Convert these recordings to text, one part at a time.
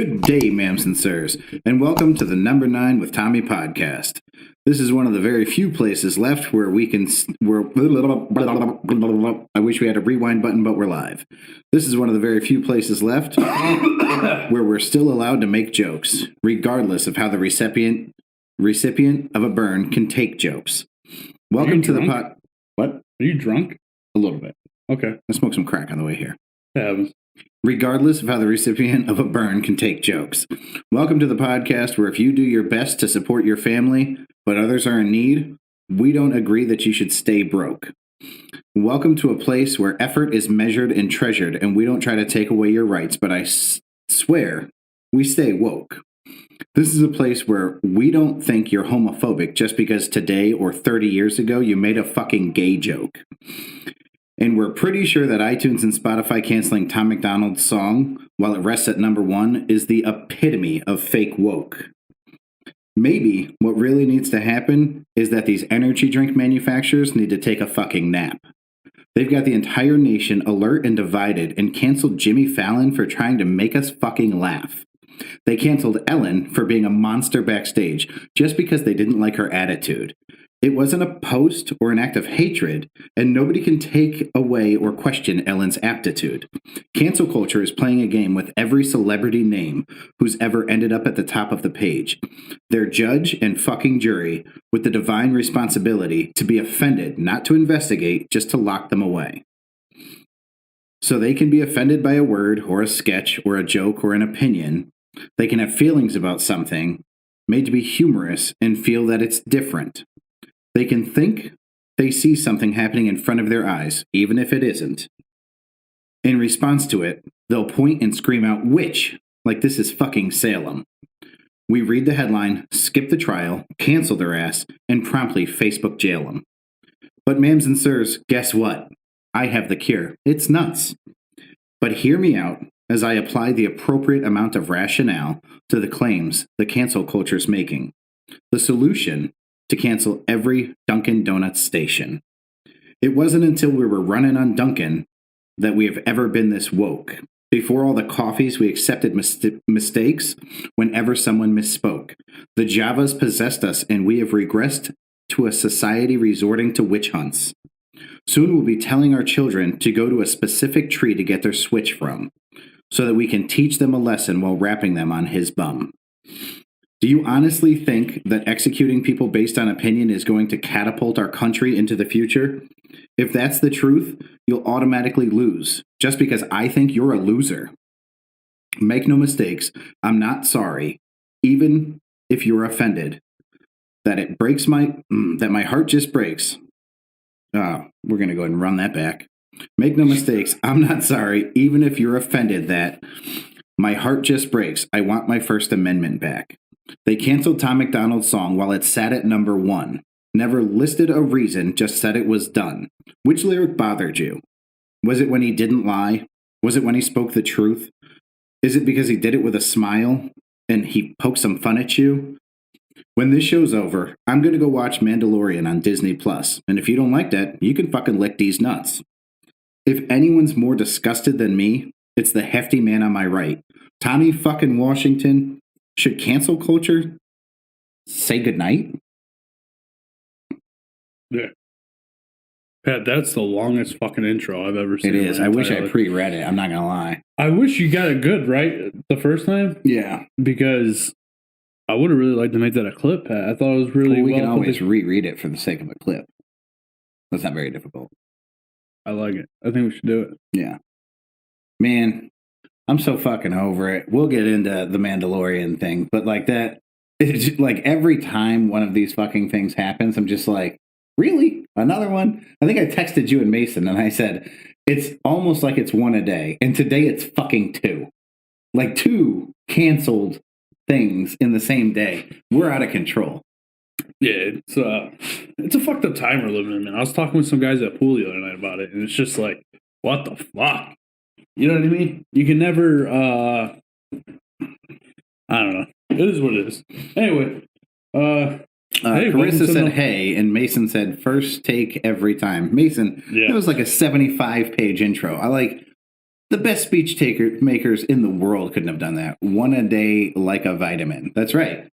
Good day, ma'ams and sirs, and welcome to the Number 9 with Tommy podcast. This is one of the very few places left where we can... I wish we had a rewind button, but we're live. This is one of the very few places left where we're still allowed to make jokes, regardless of how the recipient of a burn can take jokes. Welcome to the pod... What? Are you drunk? A little bit. Okay. I smoked some crack on the way here. Yeah. Regardless of how the recipient of a burn can take jokes. Welcome to the podcast where if you do your best to support your family, but others are in need, we don't agree that you should stay broke. Welcome to a place where effort is measured and treasured, and we don't try to take away your rights, but I swear we stay woke. This is a place where we don't think you're homophobic just because today or 30 years ago you made a fucking gay joke. And we're pretty sure that iTunes and Spotify canceling Tom MacDonald's song while it rests at number 1 is the epitome of fake woke. Maybe what really needs to happen is that these energy drink manufacturers need to take a fucking nap. They've got the entire nation alert and divided and canceled Jimmy Fallon for trying to make us fucking laugh. They canceled Ellen for being a monster backstage just because they didn't like her attitude. It wasn't a post or an act of hatred, and nobody can take away or question Ellen's aptitude. Cancel culture is playing a game with every celebrity name who's ever ended up at the top of the page. They're judge and fucking jury with the divine responsibility to be offended, not to investigate, just to lock them away. So they can be offended by a word or a sketch or a joke or an opinion. They can have feelings about something, made to be humorous, and feel that it's different. They can think they see something happening in front of their eyes, even if it isn't. In response to it, they'll point and scream out, "Witch!" like this is fucking Salem. We read the headline, skip the trial, cancel their ass, and promptly Facebook jail them. But ma'ams and sirs, guess what? I have the cure. It's nuts. But hear me out as I apply the appropriate amount of rationale to the claims the cancel culture's making. The solution: to cancel every Dunkin' Donuts station. It wasn't until we were running on Dunkin' that we have ever been this woke. Before all the coffees, we accepted mistakes whenever someone misspoke. The Javas possessed us, and we have regressed to a society resorting to witch hunts. Soon we'll be telling our children to go to a specific tree to get their switch from, so that we can teach them a lesson while rapping them on his bum. Do you honestly think that executing people based on opinion is going to catapult our country into the future? If that's the truth, you'll automatically lose, just because I think you're a loser. Make no mistakes, I'm not sorry, even if you're offended. That my heart just breaks. We're going to go ahead and run that back. Make no mistakes, I'm not sorry, even if you're offended that my heart just breaks. I want my First Amendment back. They canceled Tom MacDonald's song while it sat at number 1. Never listed a reason, just said it was done. Which lyric bothered you? Was it when he didn't lie? Was it when he spoke the truth? Is it because he did it with a smile and he poked some fun at you? When this show's over, I'm going to go watch Mandalorian on Disney+. And if you don't like that, you can fucking lick these nuts. If anyone's more disgusted than me, it's the hefty man on my right. Tommy fucking Washington. Should cancel culture say goodnight? Yeah. Pat, that's the longest fucking intro I've ever seen. It is. I wish I pre-read it. I'm not going to lie. I wish you got it good, right? The first time? Yeah. Because I would have really liked to make that a clip, Pat. I thought it was really we can always reread it for the sake of a clip. That's not very difficult. I like it. I think we should do it. Yeah. Man, I'm so fucking over it. We'll get into the Mandalorian thing, but like that, it's like every time one of these fucking things happens, I'm just like, really? Another one? I think I texted you and Mason and I said, it's almost like it's one a day. And today it's fucking 2. Like 2 canceled things in the same day. We're out of control. Yeah, it's a fucked up time we're living in, man. I was talking with some guys at pool the other night about it, and it's just like, what the fuck? You know what I mean? You can never, I don't know. It is what it is. Anyway, hey, Carissa said, hey, and Mason said, first take every time. Mason, It was like a 75-page intro. The best speech makers in the world couldn't have done that. One a day like a vitamin. That's right.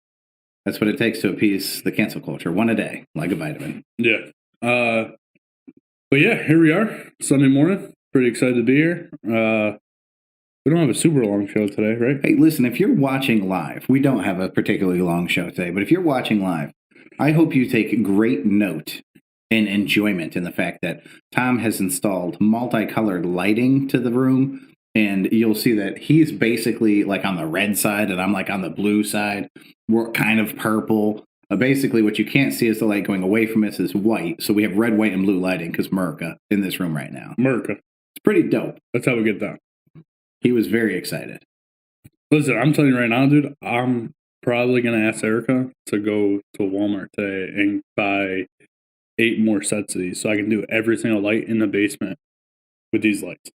That's what it takes to appease the cancel culture. One a day, like a vitamin. Yeah. But yeah, here we are, Sunday morning. Pretty excited to be here. We don't have a super long show today, right? Hey, listen, if you're watching live, we don't have a particularly long show today, but if you're watching live, I hope you take great note and enjoyment in the fact that Tom has installed multicolored lighting to the room, and you'll see that he's basically like on the red side and I'm like on the blue side. We're kind of purple. Basically, what you can't see is the light going away from us is white. So we have red, white, and blue lighting because Merca in this room right now. Merca. It's pretty dope. That's how we get down. He was very excited. Listen, I'm telling you right now, dude, I'm probably going to ask Erica to go to Walmart today and buy 8 more sets of these so I can do every single light in the basement with these lights.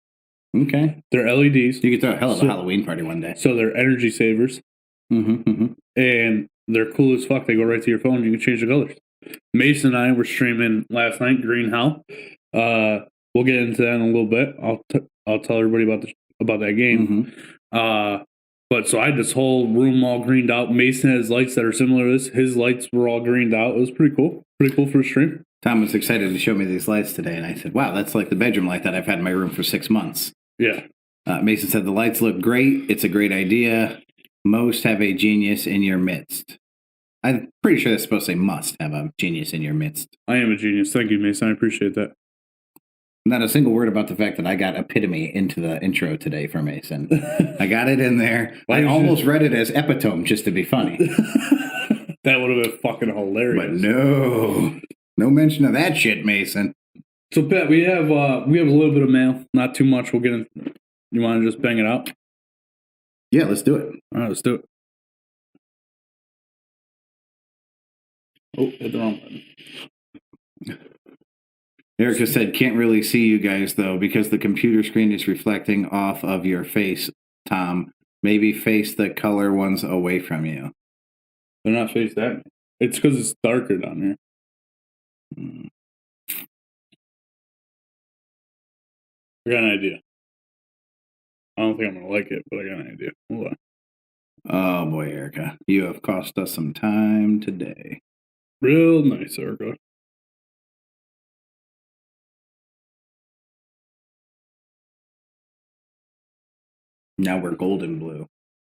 Okay. They're LEDs. You could throw a hell of a Halloween party one day. So they're energy savers. And they're cool as fuck. They go right to your phone. You can change the colors. Mason and I were streaming last night, Green Hell. We'll get into that in a little bit. I'll tell everybody about that game. But so I had this whole room all greened out. Mason has lights that are similar to this. His lights were all greened out. It was pretty cool. Pretty cool for a stream. Tom was excited to show me these lights today, and I said, wow, that's like the bedroom light that I've had in my room for 6 months. Yeah. Mason said, the lights look great. It's a great idea. Most have a genius in your midst. I'm pretty sure that's supposed to say must have a genius in your midst. I am a genius. Thank you, Mason. I appreciate that. Not a single word about the fact that I got epitome into the intro today for Mason. I got it in there. I almost read it as epitome just to be funny. That would have been fucking hilarious. But no mention of that shit, Mason. So, Pat, we have a little bit of mail. Not too much. We'll get in. You want to just bang it out? Yeah, let's do it. All right, let's do it. Oh, hit the wrong button. Erica said, can't really see you guys, though, because the computer screen is reflecting off of your face, Tom. Maybe face the color ones away from you. They're not faced at me. It's because it's darker down here. I got an idea. I don't think I'm going to like it, but I got an idea. Hold on. Oh, boy, Erica. You have cost us some time today. Real nice, Erica. Now we're gold and blue.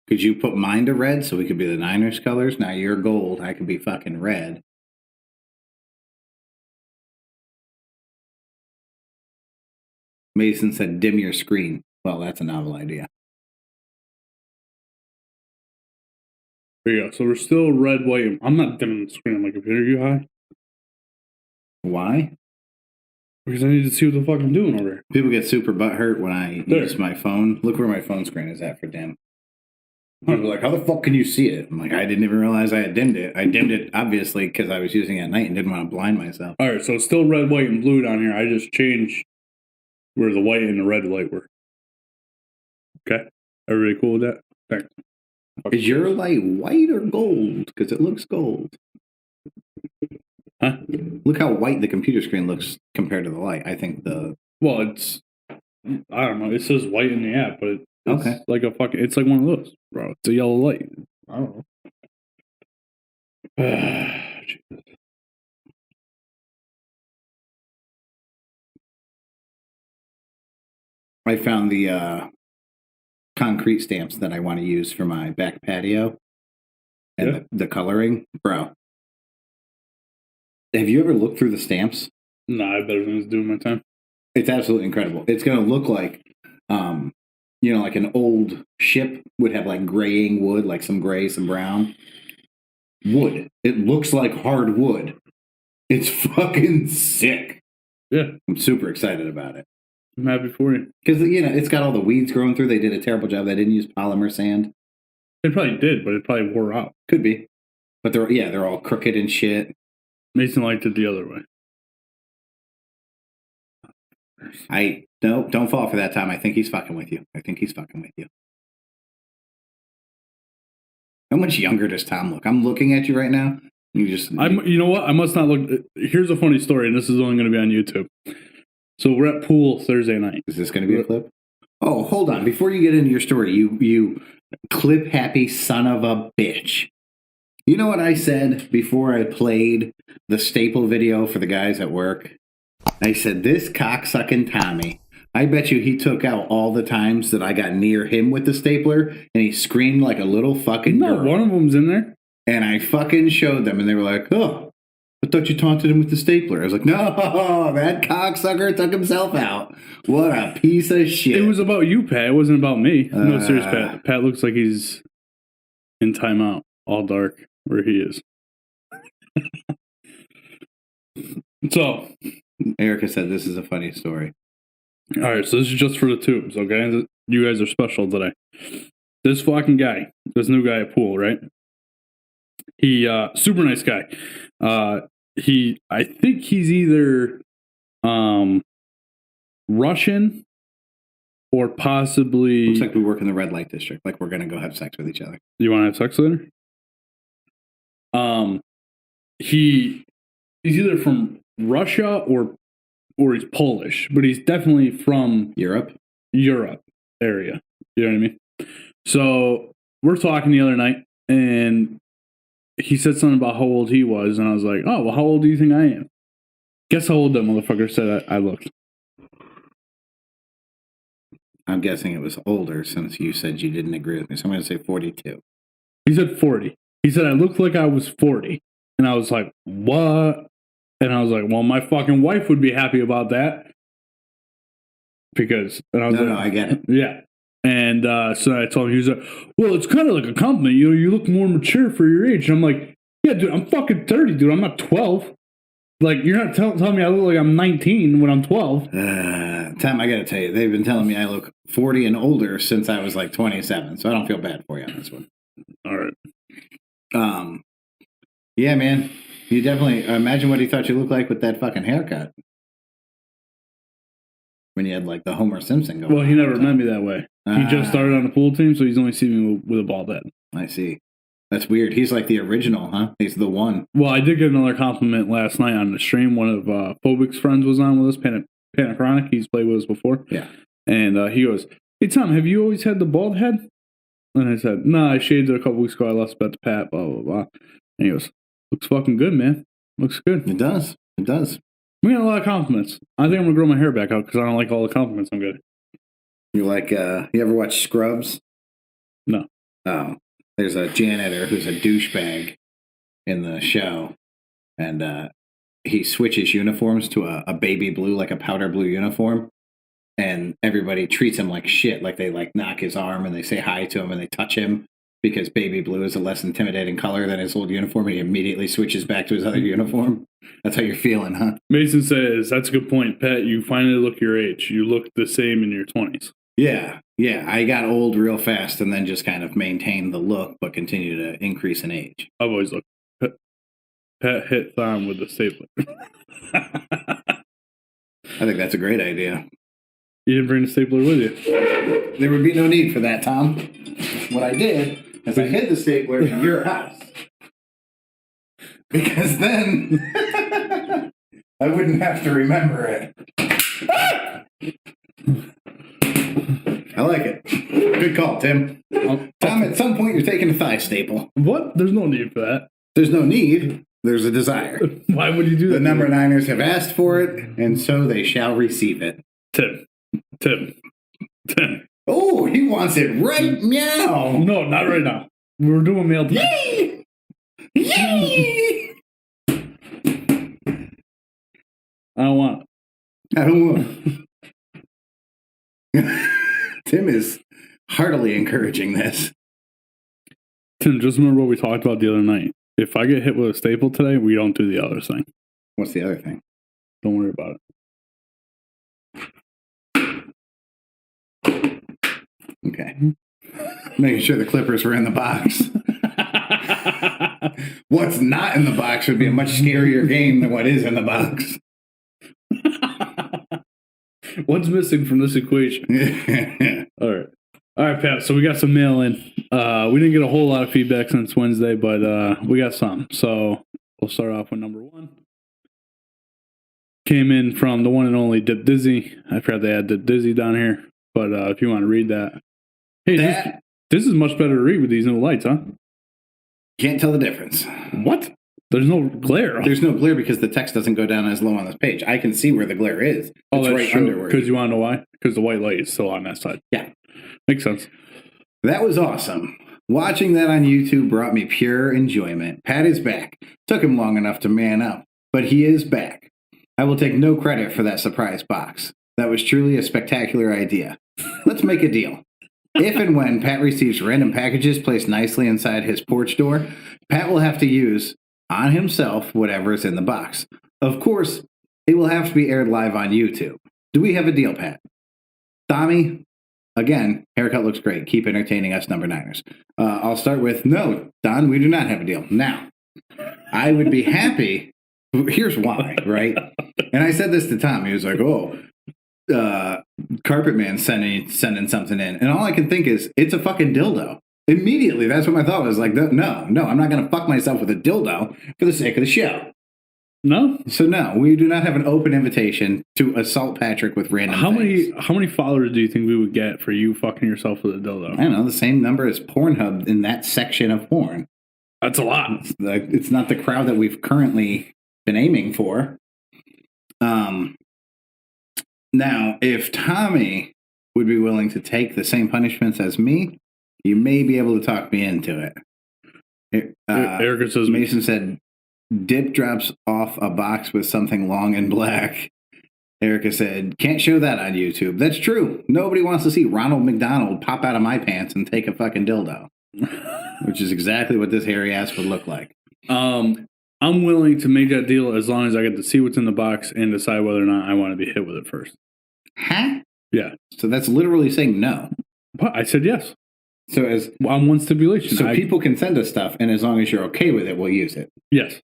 Could you put mine to red so we could be the Niners colors? Now you're gold. I could be fucking red. Mason said, dim your screen. Well, that's a novel idea. There you go. So we're still red, white. I'm not dimming the screen on my computer. You high? Why? Because I need to see what the fuck I'm doing over here. People get super butthurt when I use my phone. Look where my phone screen is at for dim. People are like, how the fuck can you see it? I'm like, I didn't even realize I had dimmed it. I dimmed it, obviously, because I was using it at night and didn't want to blind myself. All right, so it's still red, white, and blue down here. I just changed where the white and the red light were. Okay? Everybody cool with that? Thanks. Is your light white or gold? Because it looks gold. Huh? Look how white the computer screen looks compared to the light. I think the... Well, it's... I don't know. It says white in the app, but it's okay. Like a fucking... It's like one of those, bro. It's a yellow light. I don't know. Jesus. I found the concrete stamps that I want to use for my back patio. And the coloring. Bro. Have you ever looked through the stamps? No, I better than doing my time. It's absolutely incredible. It's going to look like, like an old ship would have like graying wood, like some gray, some brown. Wood. It looks like hard wood. It's fucking sick. Yeah. I'm super excited about it. I'm happy for you. Because, it's got all the weeds growing through. They did a terrible job. They didn't use polymer sand. They probably did, but it probably wore out. Could be. But they're all crooked and shit. Mason liked it the other way. Don't fall for that, Tom. I think he's fucking with you. How much younger does Tom look? I'm looking at you right now. You know what? I must not look. Here's a funny story, and this is only going to be on YouTube. So we're at pool Thursday night. Is this going to be a clip? Oh, hold on. Before you get into your story, you clip happy son of a bitch. You know what I said before I played the staple video for the guys at work? I said, this cocksucking Tommy, I bet you he took out all the times that I got near him with the stapler, and he screamed like a little fucking girl. No, one of them's in there. And I fucking showed them, and they were like, oh, I thought you taunted him with the stapler. I was like, no, that cocksucker took himself out. What a piece of shit. It was about you, Pat. It wasn't about me. No, serious, Pat. Pat looks like he's in timeout, all dark, where he is. So, Erica said this is a funny story. All right, so this is just for the tubes, okay? You guys are special today. This fucking guy, this new guy at Pool, right? He, super nice guy. I think he's either Russian or possibly... Looks like we work in the red light district, like we're going to go have sex with each other. You want to have sex later? He's either from Russia or he's Polish, but he's definitely from Europe area. You know what I mean? So we're talking the other night, and he said something about how old he was, and I was like, oh, well, how old do you think I am? Guess how old that motherfucker said I looked. I'm guessing it was older since you said you didn't agree with me. So I'm going to say 42. He said 40. He said I looked like I was 40. And I was like, what? And I was like, well, my fucking wife would be happy about that. Because, and I was No, I get it. Yeah. And so I told him, he was like, well, it's kind of like a compliment. You know, you look more mature for your age. And I'm like, yeah, dude, I'm fucking 30, dude. I'm not 12. Like, you're not telling me I look like I'm 19 when I'm 12. Tom, I got to tell you, they've been telling me I look 40 and older since I was like 27. So I don't feel bad for you on this one. All right. Yeah, man. You definitely imagine what he thought you looked like with that fucking haircut. When you had like the Homer Simpson going. Well, he never met me that way. He just started on the pool team, so he's only seen me with a bald head. I see. That's weird. He's like the original, huh? He's the one. Well, I did get another compliment last night on the stream. One of Phobic's friends was on with us, Panachronic. He's played with us before. Yeah. And he goes, hey, Tom, have you always had the bald head? And I said, no, I shaved it a couple weeks ago. I lost bet to Pat, blah, blah, blah. And he goes, looks fucking good, man. Looks good. It does. It does. We got a lot of compliments. I think I'm going to grow my hair back out because I don't like all the compliments I'm getting. You like, you ever watch Scrubs? No. Oh. There's a janitor who's a douchebag in the show. And he switches uniforms to a baby blue, like a powder blue uniform. And everybody treats him like shit. Like they like knock his arm and they say hi to him and they touch him. Because baby blue is a less intimidating color than his old uniform, and he immediately switches back to his other uniform. That's how you're feeling, huh? Mason says, that's a good point, Pat. You finally look your age. You look the same in your 20s. Yeah. I got old real fast and then just kind of maintained the look, but continue to increase in age. I've always looked. Pat hit Thom with the stapler. I think that's a great idea. You didn't bring the stapler with you. There would be no need for that, Tom. What I did is I hid the stapler in your house. Because then I wouldn't have to remember it. I like it. Good call, Tim. Tom, at some point you're taking a thigh staple. What? There's no need for that. There's no need. There's a desire. Why would you do that? The number 9ers have asked for it, and so they shall receive it. Tim. Oh, he wants it right now. No, not right now. We're doing mail time. Yay! Yay! I don't want it. Tim is heartily encouraging this. Tim, just remember what we talked about the other night. If I get hit with a staple today, we don't do the other thing. What's the other thing? Don't worry about it. Okay. Making sure the clippers were in the box. What's not in the box would be a much scarier game than what is in the box. What's missing from this equation? All right, Pat. So we got some mail in. We didn't get a whole lot of feedback since Wednesday, but we got some. So we'll start off with number 1. Came in from the one and only Dip Dizzy. I forgot they had Dip Dizzy down here. But if you want to read that. Hey, this is much better to read with these new lights, huh? Can't tell the difference. What? There's no glare. There's no glare because the text doesn't go down as low on this page. I can see where the glare is. It's right true. Because you want to know why? Because the white light is still on that side. Yeah. Makes sense. That was awesome. Watching that on YouTube brought me pure enjoyment. Pat is back. Took him long enough to man up, but he is back. I will take no credit for that surprise box. That was truly a spectacular idea. Let's make a deal. If and when Pat receives random packages placed nicely inside his porch door, Pat will have to use on himself whatever is in the box. Of course, it will have to be aired live on YouTube. Do we have a deal, Pat? Tommy, again, haircut looks great. Keep entertaining us number niners. I'll start with, no, Don, we do not have a deal. Now, I would be happy. Here's why, right? And I said this to Tom. He was like, Carpet Man sending something in. And all I can think is, it's a fucking dildo. Immediately, that's what my thought was. Like, no, I'm not going to fuck myself with a dildo for the sake of the show. No? So no, we do not have an open invitation to assault Patrick with random things. How many followers do you think we would get for you fucking yourself with a dildo? I don't know, the same number as Pornhub in that section of porn. That's a lot. It's not the crowd that we've currently been aiming for. Now, if Tommy would be willing to take the same punishments as me, you may be able to talk me into it. Erica says, Mason said, Dip drops off a box with something long and black. Erica said, can't show that on YouTube. That's true. Nobody wants to see Ronald MacDonald pop out of my pants and take a fucking dildo. Which is exactly what this hairy ass would look like. I'm willing to make that deal as long as I get to see what's in the box and decide whether or not I want to be hit with it first. Huh? Yeah. So that's literally saying no. But I said yes. So as on one stipulation. So people can send us stuff, and as long as you're okay with it, we'll use it. Yes.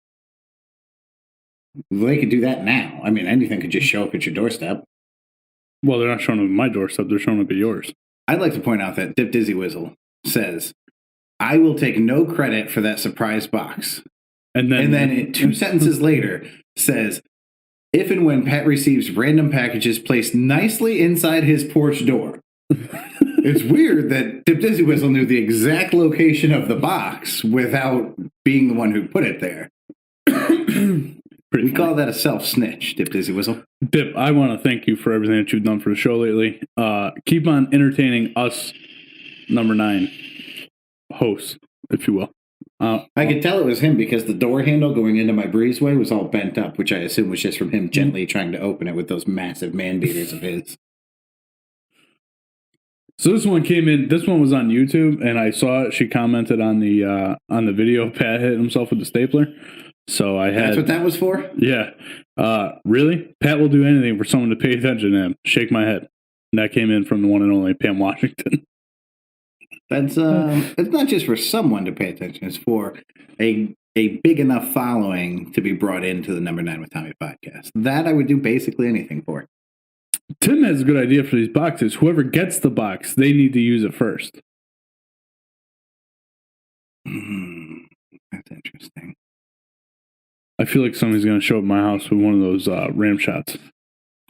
Well, they could do that now. I mean, anything could just show up at your doorstep. Well, they're not showing up at my doorstep. They're showing up at yours. I'd like to point out that Dip Dizzy Whizzle says, I will take no credit for that surprise box. And then 2 sentences later says, if and when Pat receives random packages placed nicely inside his porch door. It's weird that Dip Dizzy Whistle knew the exact location of the box without being the one who put it there. We call that a self-snitch, Dip Dizzy Whistle. Dip, I want to thank you for everything that you've done for the show lately. Keep on entertaining us, number 9 hosts, if you will. I could tell it was him because the door handle going into my breezeway was all bent up, which I assume was just from him gently trying to open it with those massive man beaters of his. So this one came in. This one was on YouTube, and I saw it. She commented on the video. Pat hit himself with the stapler. So I had. That's what that was for? Yeah. Really? Pat will do anything for someone to pay attention to him. Shake my head. And that came in from the one and only Pam Washington. That's it's not just for someone to pay attention. It's for a big enough following to be brought into the Number 9 with Tommy podcast. That I would do basically anything for. Tim has a good idea for these boxes. Whoever gets the box, they need to use it first. That's interesting. I feel like somebody's going to show up at my house with one of those ram shots.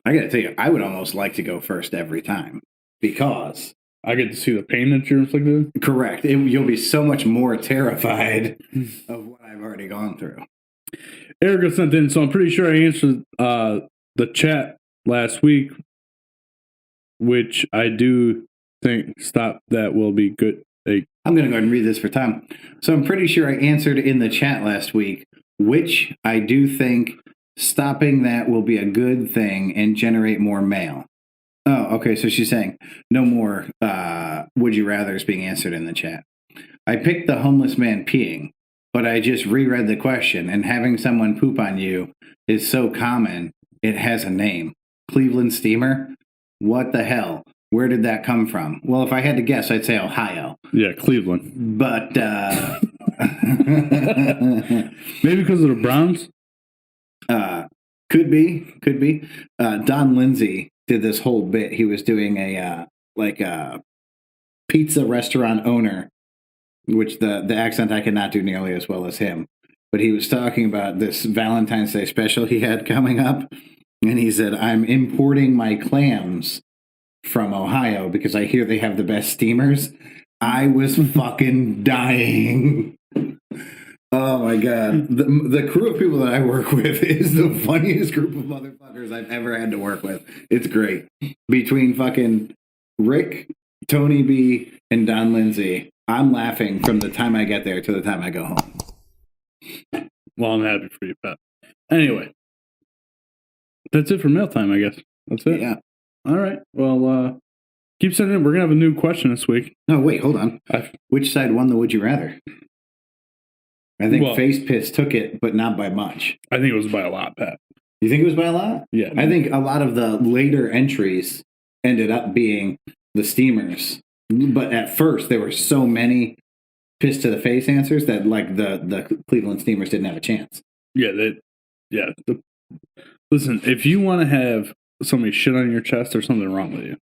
I got to tell you, I would almost like to go first every time because I get to see the pain that you're inflicted. Correct. You'll be so much more terrified of what I've already gone through. Erica sent in, so I'm pretty sure I answered the chat last week, which I do think that will be good. I'm going to go ahead and read this for Tom. So I'm pretty sure I answered in the chat last week, which I do think stopping that will be a good thing and generate more mail. Oh, okay. So she's saying no more would you rathers being answered in the chat. I picked the homeless man peeing, but I just reread the question, and having someone poop on you is so common, it has a name. Cleveland Steamer? What the hell? Where did that come from? Well, if I had to guess, I'd say Ohio. Yeah, Cleveland. But maybe because of the Browns? Could be. Don Lindsay did this whole bit. He was doing a pizza restaurant owner, which the accent I cannot do nearly as well as him. But he was talking about this Valentine's Day special he had coming up. And he said, I'm importing my clams from Ohio because I hear they have the best steamers. I was fucking dying. Oh my God. The crew of people that I work with is the funniest group of motherfuckers I've ever had to work with. It's great. Between fucking Rick, Tony B, and Don Lindsay, I'm laughing from the time I get there to the time I go home. Well, I'm happy for you, Pat. Anyway, that's it for mail time, I guess. That's it. Yeah. All right. Well, keep sending in. We're going to have a new question this week. No, wait, hold on. Which side won the Would You Rather? I think Face Piss took it, but not by much. I think it was by a lot, Pat. You think it was by a lot? Yeah. I think a lot of the later entries ended up being the steamers. But at first, there were so many piss to the face answers that like the Cleveland Steamers didn't have a chance. Yeah. Listen, if you want to have somebody shit on your chest, there's something wrong with you.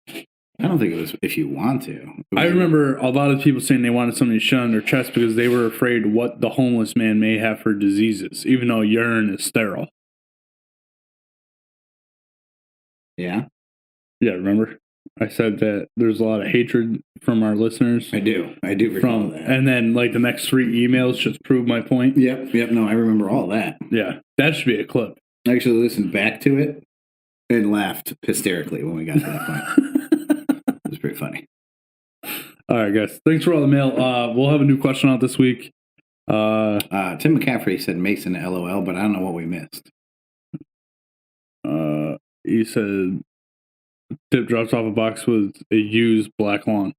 I don't think it was if you want to. I remember a lot of people saying they wanted somebody to shit on their chest because they were afraid what the homeless man may have for diseases, even though urine is sterile. Yeah? Yeah, remember? I said that there's a lot of hatred from our listeners. I do recall that. And then, like, the next 3 emails just prove my point. Yep. No, I remember all that. Yeah, that should be a clip. I actually listened back to it and laughed hysterically when we got to that point. It was pretty funny. All right, guys. Thanks for all the mail. We'll have a new question out this week. Tim McCaffrey said Mason LOL, but I don't know what we missed. He said Dip drops off a box with a used black lawn.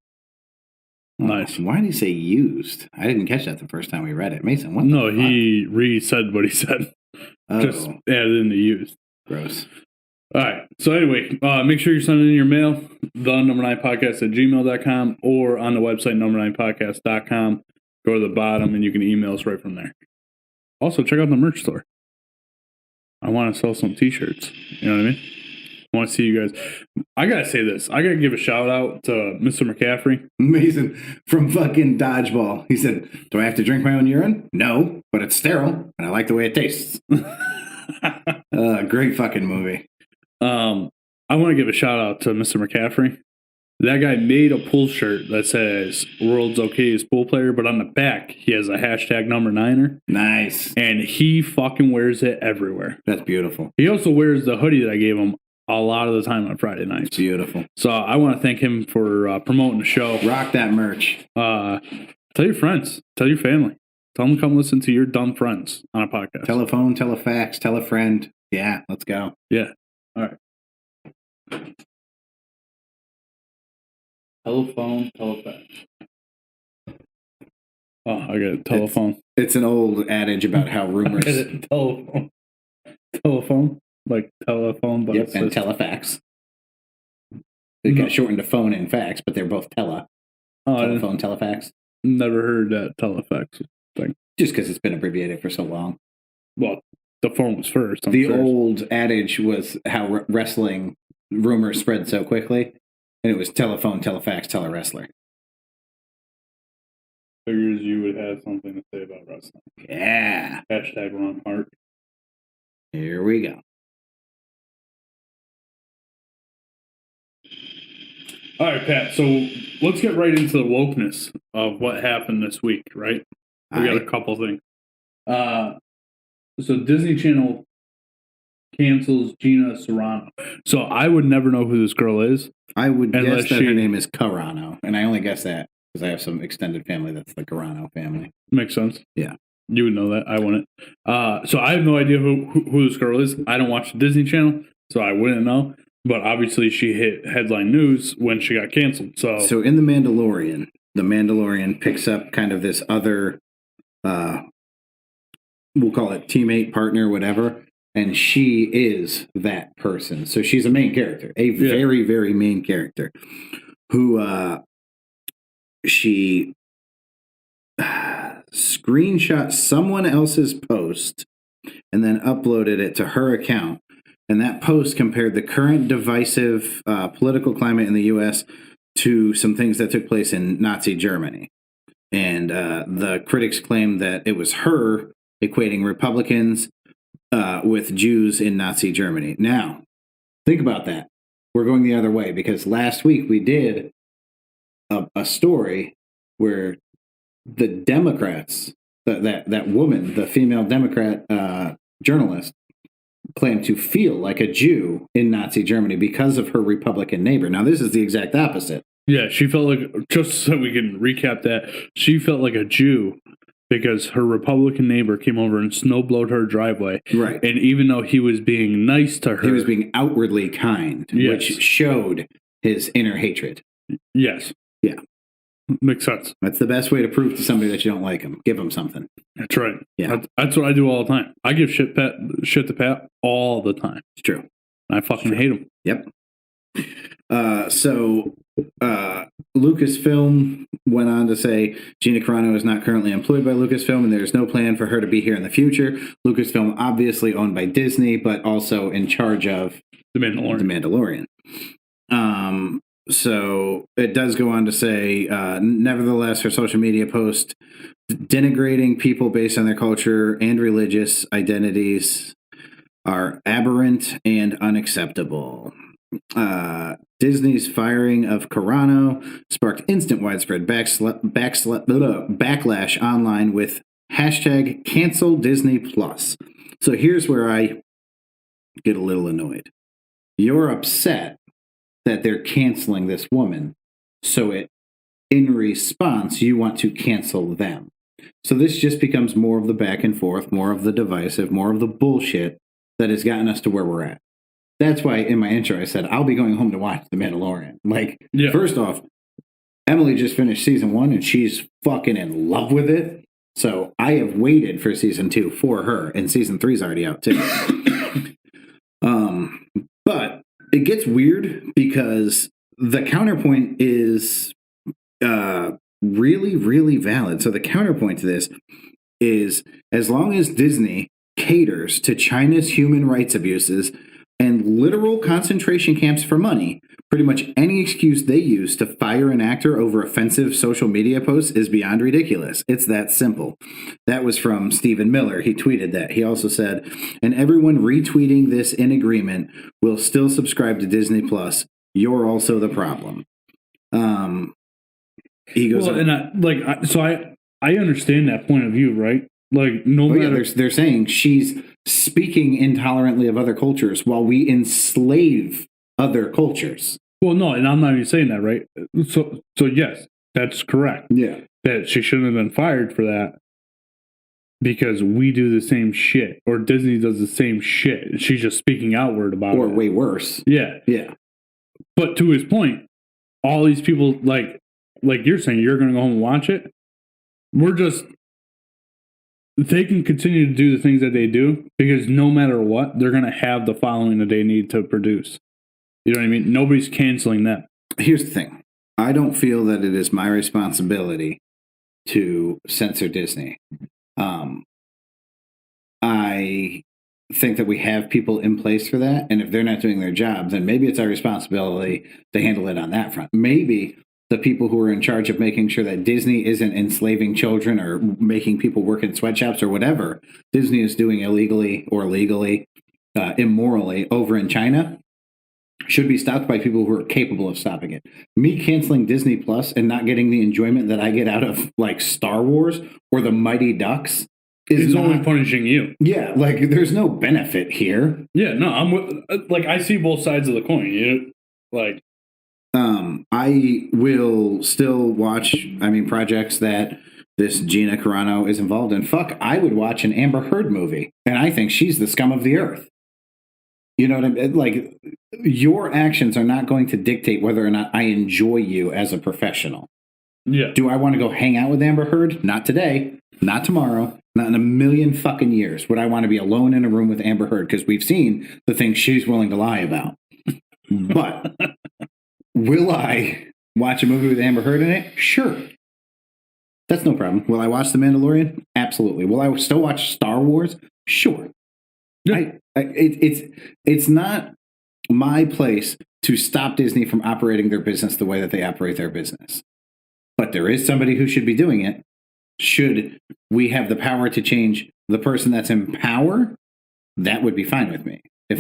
Nice. Why did he say used? I didn't catch that the first time we read it. Mason, what the fuck? He re-said what he said. Oh. Just added in the used. Gross. All right. So anyway, make sure you're sending in your mail, the9podcast@gmail.com or on the website, number9podcast.com. Go to the bottom and you can email us right from there. Also, check out the merch store. I want to sell some t-shirts. You know what I mean? I want to see you guys. I got to say this. I got to give a shout out to Mr. McCaffrey. Mason from fucking Dodgeball. He said, do I have to drink my own urine? No, but it's sterile and I like the way it tastes. Great fucking movie. I want to give a shout out to Mr. McCaffrey. That guy made a pool shirt that says world's okayest pool player, but on the back, he has a hashtag number 9er. Nice. And he fucking wears it everywhere. That's beautiful. He also wears the hoodie that I gave him a lot of the time on Friday nights. It's beautiful. So I want to thank him for promoting the show. Rock that merch. Tell your friends. Tell your family. Tell them to come listen to your dumb friends on a podcast. Telephone, telefax, tell a friend. Yeah, let's go. Yeah. All right. Telephone, telefax. Oh, I got a telephone. It's an old adage about how rumors. Telephone. Telephone? Like telephone, but yep, and telefax. It got shortened to phone and fax, but they're both telephone, telefax. Never heard that telefax thing. Just because it's been abbreviated for so long. Well, the phone was first. The old adage was how wrestling rumors spread so quickly, and it was telephone, telefax, telewrestler. Figures you would have something to say about wrestling. Yeah. Hashtag Ron Hart. Here we go. All right, Pat. So let's get right into the wokeness of what happened this week, right? We got a couple things. So Disney Channel cancels Gina Carano. So I would never know who this girl is. I would guess that her name is Carano, and I only guess that because I have some extended family that's the Carano family. Makes sense. Yeah. You would know that. I wouldn't. So I have no idea who this girl is. I don't watch the Disney Channel, so I wouldn't know. But obviously she hit headline news when she got canceled. So in The Mandalorian picks up kind of this other, we'll call it teammate, partner, whatever. And she is that person. So she's a main character, a very, very main character who she screenshot someone else's post and then uploaded it to her account. And that post compared the current divisive political climate in the U.S. to some things that took place in Nazi Germany. And the critics claimed that it was her equating Republicans with Jews in Nazi Germany. Now, think about that. we're going the other way, because last week we did a story where the Democrats, that woman, the female Democrat journalist, claimed to feel like a Jew in Nazi Germany because of her Republican neighbor. Now, this is the exact opposite. Yeah, she felt like, just so we can recap that, she felt like a Jew because her Republican neighbor came over and snowblowed her driveway. Right. And even though he was being nice to her, he was being outwardly kind, which showed his inner hatred. Yes. Yeah. Makes sense. That's the best way to prove to somebody that you don't like them. Give them something. That's right. Yeah. That's what I do all the time. I give shit to Pat all the time. It's true. I fucking hate him. Yep. So Lucasfilm went on to say Gina Carano is not currently employed by Lucasfilm, and there's no plan for her to be here in the future. Lucasfilm, obviously owned by Disney, but also in charge of The Mandalorian. So it does go on to say, nevertheless, her social media post denigrating people based on their culture and religious identities are aberrant and unacceptable. Disney's firing of Carano sparked instant widespread backlash online with hashtag cancel Disney Plus. So here's where I get a little annoyed. You're upset that they're canceling this woman, so in response, you want to cancel them. So this just becomes more of the back and forth, more of the divisive, more of the bullshit that has gotten us to where we're at. That's why in my intro I said I'll be going home to watch The Mandalorian. First off, Emily just finished season 1 and she's fucking in love with it. So I have waited for season 2 for her, and season 3 is already out too. But it gets weird because the counterpoint is really, really valid. So the counterpoint to this is, as long as Disney caters to China's human rights abuses and literal concentration camps for money, pretty much any excuse they use to fire an actor over offensive social media posts is beyond ridiculous. It's that simple. That was from Stephen Miller. He tweeted that. He also said, and everyone retweeting this in agreement will still subscribe to Disney Plus. You're also the problem. He goes, well, and I understand that point of view, right? Like, no matter. Yeah, they're saying she's speaking intolerantly of other cultures while we enslave other cultures. Well, no, and I'm not even saying that, right? So yes, that's correct. Yeah. That she shouldn't have been fired for that because we do the same shit, or Disney does the same shit. She's just speaking outward about it. Or way worse. Yeah. Yeah. But to his point, all these people, like you're saying, you're going to go home and watch it. They can continue to do the things that they do because no matter what, they're going to have the following that they need to produce. You know what I mean? Nobody's canceling them. Here's the thing. I don't feel that it is my responsibility to censor Disney. I think that we have people in place for that. And if they're not doing their job, then maybe it's our responsibility to handle it on that front. Maybe the people who are in charge of making sure that Disney isn't enslaving children or making people work in sweatshops or whatever Disney is doing illegally or legally, immorally over in China should be stopped by people who are capable of stopping it. Me canceling Disney Plus and not getting the enjoyment that I get out of like Star Wars or the Mighty Ducks is only punishing you. Yeah, like there's no benefit here. Yeah, no, I see both sides of the coin. I will still watch, projects that this Gina Carano is involved in. Fuck, I would watch an Amber Heard movie, and I think she's the scum of the earth. You know what I mean? Like, your actions are not going to dictate whether or not I enjoy you as a professional. Yeah. Do I want to go hang out with Amber Heard? Not today, not tomorrow, not in a million fucking years. Would I want to be alone in a room with Amber Heard? Because we've seen the things she's willing to lie about. But will I watch a movie with Amber Heard in it? Sure. That's no problem. Will I watch The Mandalorian? Absolutely. Will I still watch Star Wars? Sure. Yeah. It's not my place to stop Disney from operating their business the way that they operate their business. But there is somebody who should be doing it. Should we have the power to change the person that's in power, that would be fine with me. I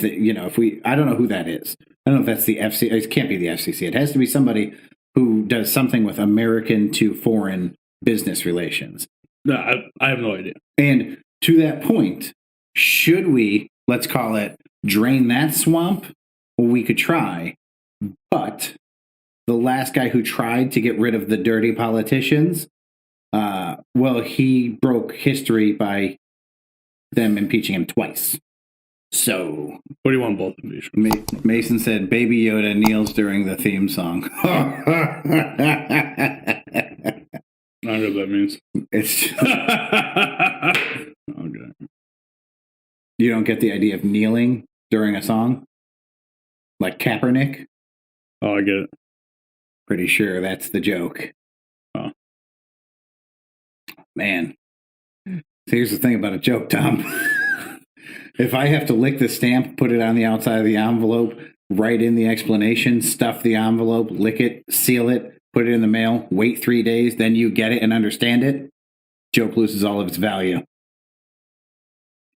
don't know who that is. I don't know if that's the FCC. It can't be the FCC. It has to be somebody who does something with American to foreign business relations. No, I have no idea. And to that point, should we, let's call it, drain that swamp? Well, we could try. But the last guy who tried to get rid of the dirty politicians, well, he broke history by them impeaching him twice. So, what do you want both of these? Mason said, Baby Yoda kneels during the theme song. I don't know what that means. It's just, okay. You don't get the idea of kneeling during a song? Like Kaepernick? Oh, I get it. Pretty sure that's the joke. Oh. Man. So here's the thing about a joke, Tom. If I have to lick the stamp, put it on the outside of the envelope, write in the explanation, stuff the envelope, lick it, seal it, put it in the mail, wait 3 days, then you get it and understand it, joke loses all of its value.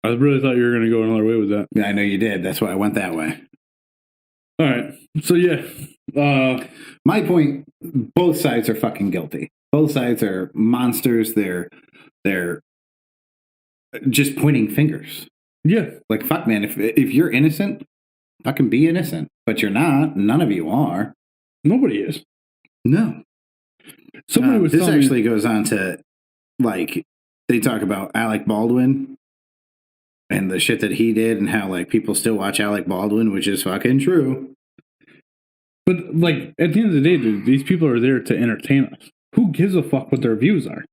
I really thought you were going to go another way with that. Yeah, I know you did. That's why I went that way. All right. So, yeah. My point, both sides are fucking guilty. Both sides are monsters. They're just pointing fingers. Yeah. Like, fuck, man, if you're innocent, fucking be innocent. But you're not. None of you are. Nobody is. No. Somebody was this actually goes on to, like, they talk about Alec Baldwin and the shit that he did and how, like, people still watch Alec Baldwin, which is fucking true. But, like, at the end of the day, dude, these people are there to entertain us. Who gives a fuck what their views are?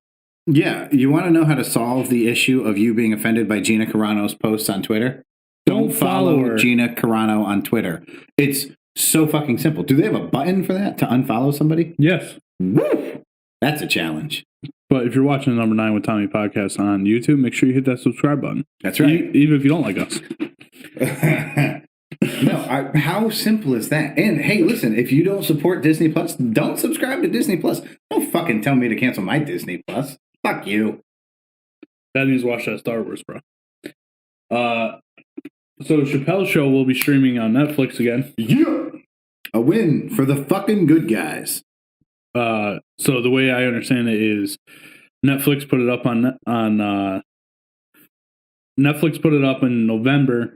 Yeah, you want to know how to solve the issue of you being offended by Gina Carano's posts on Twitter? Don't follow her. Gina Carano on Twitter. It's so fucking simple. Do they have a button for that, to unfollow somebody? Yes. Woo! That's a challenge. But if you're watching the Number 9 with Tommy podcast on YouTube, make sure you hit that subscribe button. That's right. Even if you don't like us. No, how simple is that? And hey, listen, if you don't support Disney Plus, don't subscribe to Disney Plus. Don't fucking tell me to cancel my Disney Plus. Fuck you. That means watch that Star Wars, bro. So Chapelle show will be streaming on Netflix again. Yeah. A win for the fucking good guys. So the way I understand it is Netflix put it up on Netflix put it up in November.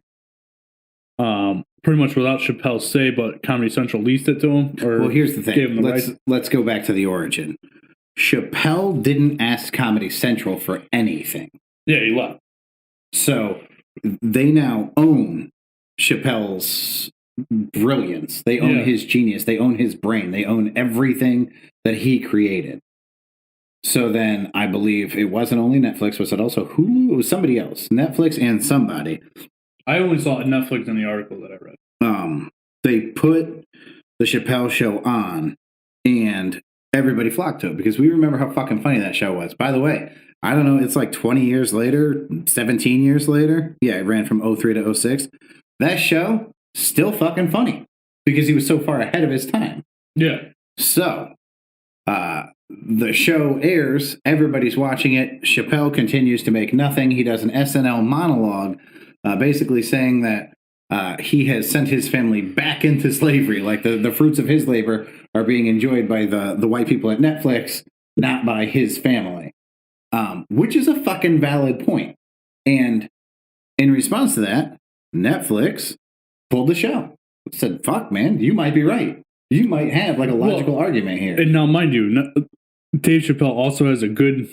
Pretty much without Chappelle's say, but Comedy Central leased it to him. Or well, here's the thing. Let's go back to the origin. Chappelle didn't ask Comedy Central for anything. Yeah, he left. So they now own Chappelle's brilliance. They own his genius. They own his brain. They own everything that he created. So then I believe it wasn't only Netflix. Was it also Hulu? It was somebody else. Netflix and somebody. I only saw Netflix in the article that I read. They put the Chapelle show on, and everybody flocked to it because we remember how fucking funny that show was. By the way, I don't know, it's like 20 years later, 17 years later. Yeah, it ran from 03 to 06. That show, still fucking funny because he was so far ahead of his time. Yeah. So, the show airs, everybody's watching it. Chapelle continues to make nothing. He does an SNL monologue basically saying that he has sent his family back into slavery. Like the fruits of his labor are being enjoyed by the white people at Netflix, not by his family, which is a fucking valid point. And in response to that, Netflix pulled the show. Said, fuck, man, you might be right. You might have like a logical argument here. And now, mind you, Dave Chappelle also has a good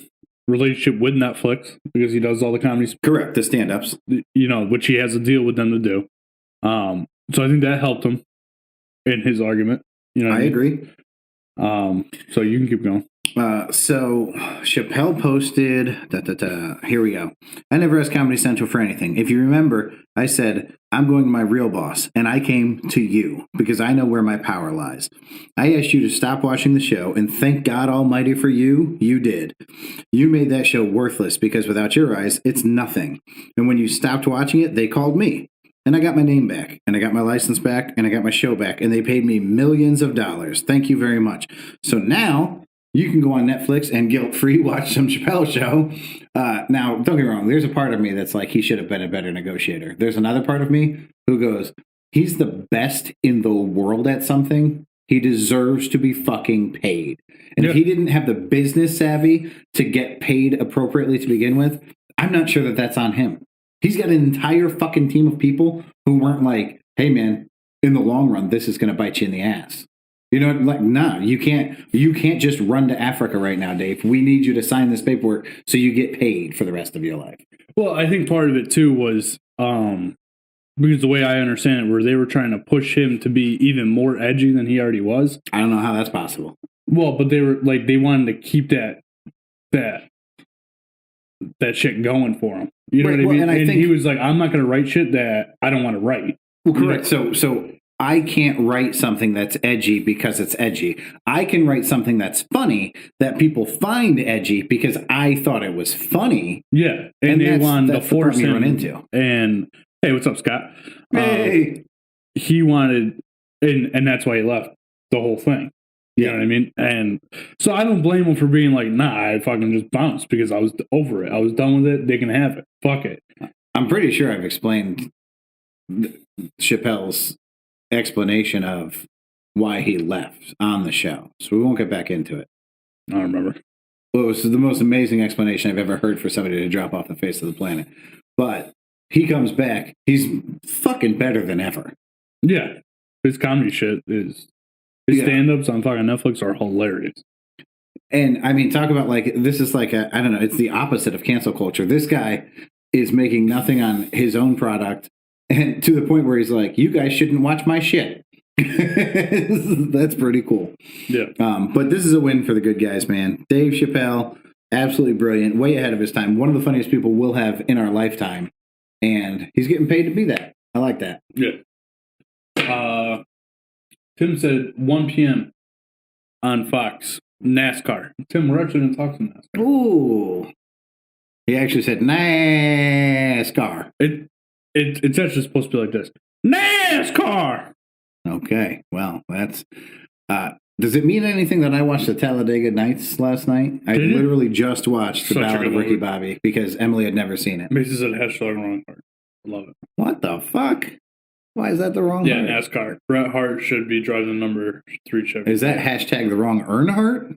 relationship with Netflix because he does all the comedies. Correct, the stand-ups. You know, which he has a deal with them to do. So I think that helped him in his argument. You know, I agree. So you can keep going. So Chapelle posted, here we go. I never asked Comedy Central for anything. If you remember, I said, I'm going to my real boss, and I came to you because I know where my power lies. I asked you to stop watching the show, and thank God Almighty for you, you did. You made that show worthless because without your eyes, it's nothing. And when you stopped watching it, they called me. And I got my name back, and I got my license back, and I got my show back, and they paid me millions of dollars. Thank you very much. So now you can go on Netflix and guilt-free watch some Chapelle show. Now, don't get me wrong. There's a part of me that's like, he should have been a better negotiator. There's another part of me who goes, he's the best in the world at something. He deserves to be fucking paid. And if he didn't have the business savvy to get paid appropriately to begin with, I'm not sure that that's on him. He's got an entire fucking team of people who weren't like, hey man, in the long run, this is going to bite you in the ass. You know, like, nah, you can't just run to Africa right now, Dave. We need you to sign this paperwork so you get paid for the rest of your life. Well, I think part of it too was because the way I understand it, where they were trying to push him to be even more edgy than he already was. I don't know how that's possible. Well, but they were like, they wanted to keep that shit going for him. You know what I mean? And I think he was like, I'm not going to write shit that I don't want to write. Well, correct. So I can't write something that's edgy because it's edgy. I can write something that's funny that people find edgy because I thought it was funny. Yeah, and they wanted to force him. Run into. And hey, what's up, Scott? Hey, he wanted, and that's why he left the whole thing. You know what I mean? And so I don't blame him for being like, nah, I fucking just bounced because I was over it. I was done with it. They can have it. Fuck it. I'm pretty sure I've explained Chapelle's explanation of why he left on the show. So we won't get back into it. I don't remember. Well, it was the most amazing explanation I've ever heard for somebody to drop off the face of the planet. But he comes back. He's fucking better than ever. Yeah. His comedy shit is... His stand-ups on fucking Netflix are hilarious. And, I mean, talk about, like, this is like, I don't know, it's the opposite of cancel culture. This guy is making nothing on his own product, and to the point where he's like, you guys shouldn't watch my shit. That's pretty cool. Yeah. But this is a win for the good guys, man. Dave Chapelle, absolutely brilliant, way ahead of his time. One of the funniest people we'll have in our lifetime, and he's getting paid to be that. I like that. Yeah. Tim said 1 p.m. on Fox, NASCAR. Tim, we're actually going to talk some NASCAR. Ooh. He actually said NASCAR. It's actually supposed to be like this. NASCAR! Okay. Well, that's... does it mean anything that I watched the Talladega Nights last night? I literally just watched The Ballad of Ricky Bobby because Emily had never seen it. Mason said hashtag wrong heart. I love it. What the fuck? Why is that the wrong heart? Yeah, NASCAR. Bret Hart should be driving the number 3 Chevy. Is that hashtag the wrong Earnhardt?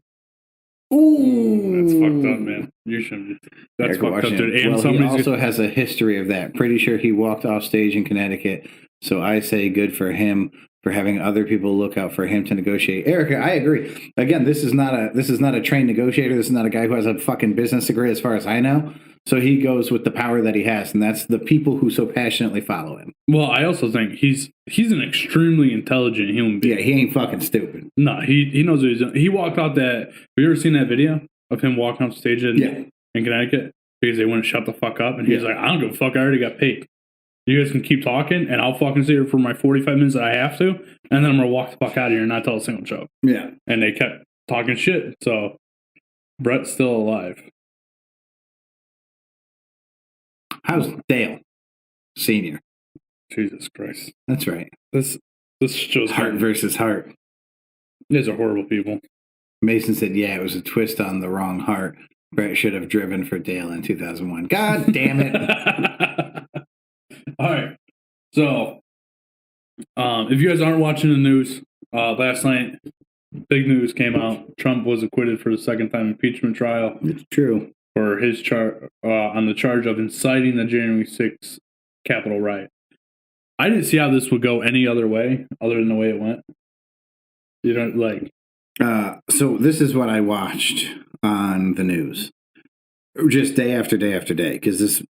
Ooh. That's fucked up, man. You shouldn't. That's fucked up, dude. And well, he also has a history of that. Pretty sure he walked off stage in Connecticut. So I say good for him for having other people look out for him to negotiate. Erica, I agree. Again, this is not a trained negotiator. This is not a guy who has a fucking business degree as far as I know. So he goes with the power that he has, and that's the people who so passionately follow him. Well, I also think he's an extremely intelligent human being. Yeah, he ain't fucking stupid. No, he knows what he's doing. He walked out that... Have you ever seen that video of him walking off stage in Connecticut? Because they wouldn't shut the fuck up, and he's like, I don't give a fuck, I already got paid. You guys can keep talking, and I'll fucking sit here for my 45 minutes that I have to, and then I'm going to walk the fuck out of here and not tell a single joke. Yeah. And they kept talking shit, so Brett's still alive. How's Dale Senior? Jesus Christ. That's right. This shows heart versus heart. These are horrible people. Mason said, yeah, it was a twist on the wrong heart. Brett should have driven for Dale in 2001. God damn it. All right. So, if you guys aren't watching the news, last night, big news came out. Trump was acquitted for the second time impeachment trial. It's true. For his on the charge of inciting the January 6th Capitol riot. I didn't see how this would go any other way, other than the way it went. You don't like. So this is what I watched on the news, just day after day after day, because this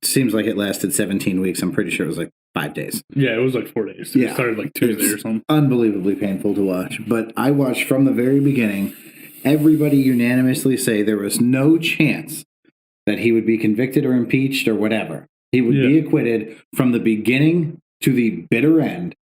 seems like it lasted 17 weeks. I'm pretty sure it was like 5 days. Yeah, it was like 4 days. It started like Tuesday or something. Unbelievably painful to watch, but I watched from the very beginning. Everybody unanimously say there was no chance that he would be convicted or impeached or whatever. He would be acquitted from the beginning to the bitter end,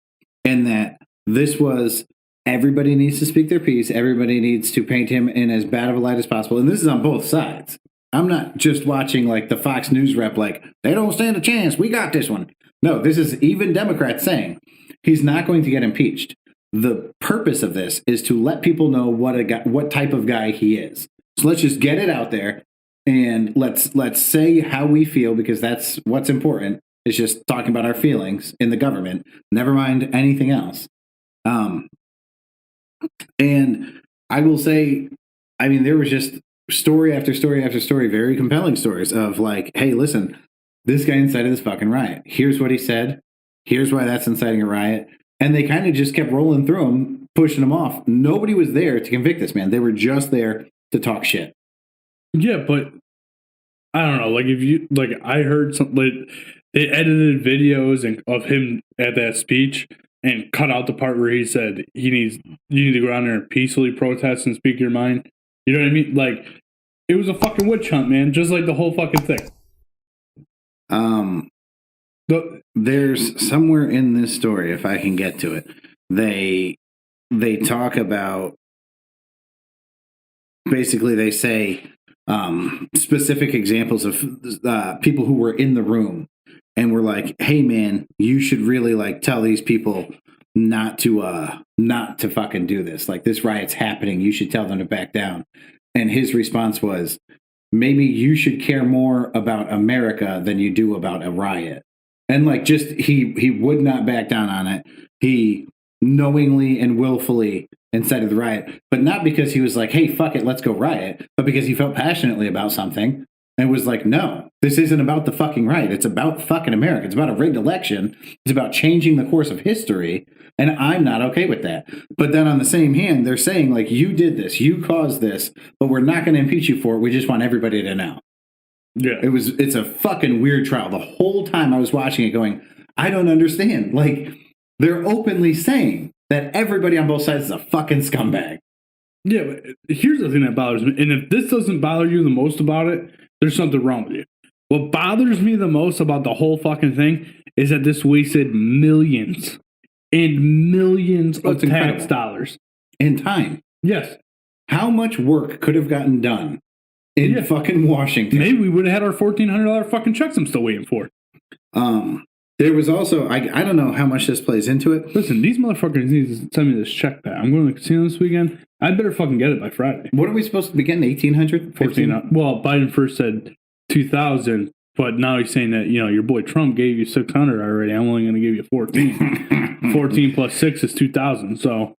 and that this was everybody needs to speak their piece. Everybody needs to paint him in as bad of a light as possible. And this is on both sides. I'm not just watching like the Fox News rep, like, they don't stand a chance. We got this one. No, this is even Democrats saying he's not going to get impeached. The purpose of this is to let people know what type of guy he is. So let's just get it out there, and let's say how we feel, because that's what's important. It's just talking about our feelings in the government. Never mind anything else. And I will say, I mean, there was just story after story after story, very compelling stories of like, hey, listen, this guy incited this fucking riot. Here's what he said. Here's why that's inciting a riot. And they kind of just kept rolling through him, pushing him off. Nobody was there to convict this man. They were just there to talk shit. Yeah, but I don't know. Like, if you, like, I heard some, like, they edited videos of him at that speech and cut out the part where he said you need to go out there and peacefully protest and speak your mind. You know what I mean? Like, it was a fucking witch hunt, man. Just like the whole fucking thing. There's somewhere in this story, if I can get to it, they talk about, basically they say specific examples of people who were in the room and were like, hey man, you should really like tell these people not to fucking do this. Like, this riot's happening. You should tell them to back down. And his response was, maybe you should care more about America than you do about a riot. And like, just he would not back down on it. He knowingly and willfully incited the riot, but not because he was like, hey, fuck it, let's go riot, but because he felt passionately about something and was like, no, this isn't about the fucking riot. It's about fucking America. It's about a rigged election. It's about changing the course of history. And I'm not okay with that. But then on the same hand, they're saying like, you did this, you caused this, but we're not going to impeach you for it. We just want everybody to know. Yeah. It's a fucking weird trial. The whole time I was watching it going, I don't understand. Like, they're openly saying that everybody on both sides is a fucking scumbag. Yeah, but here's the thing that bothers me. And if this doesn't bother you the most about it, there's something wrong with you. What bothers me the most about the whole fucking thing is that this wasted millions and millions of tax dollars. And time. Yes. How much work could have gotten done in fucking Washington? Maybe we would have had our $1,400 fucking checks I'm still waiting for. There was also, I don't know how much this plays into it. Listen, these motherfuckers need to send me this check back. I'm going to the casino this weekend. I better fucking get it by Friday. What are we supposed to be getting? 1,800? 14? Well, Biden first said 2,000, but now he's saying that, you know, your boy Trump gave you 600 already. I'm only going to give you 14. 14 plus 6 is 2,000. So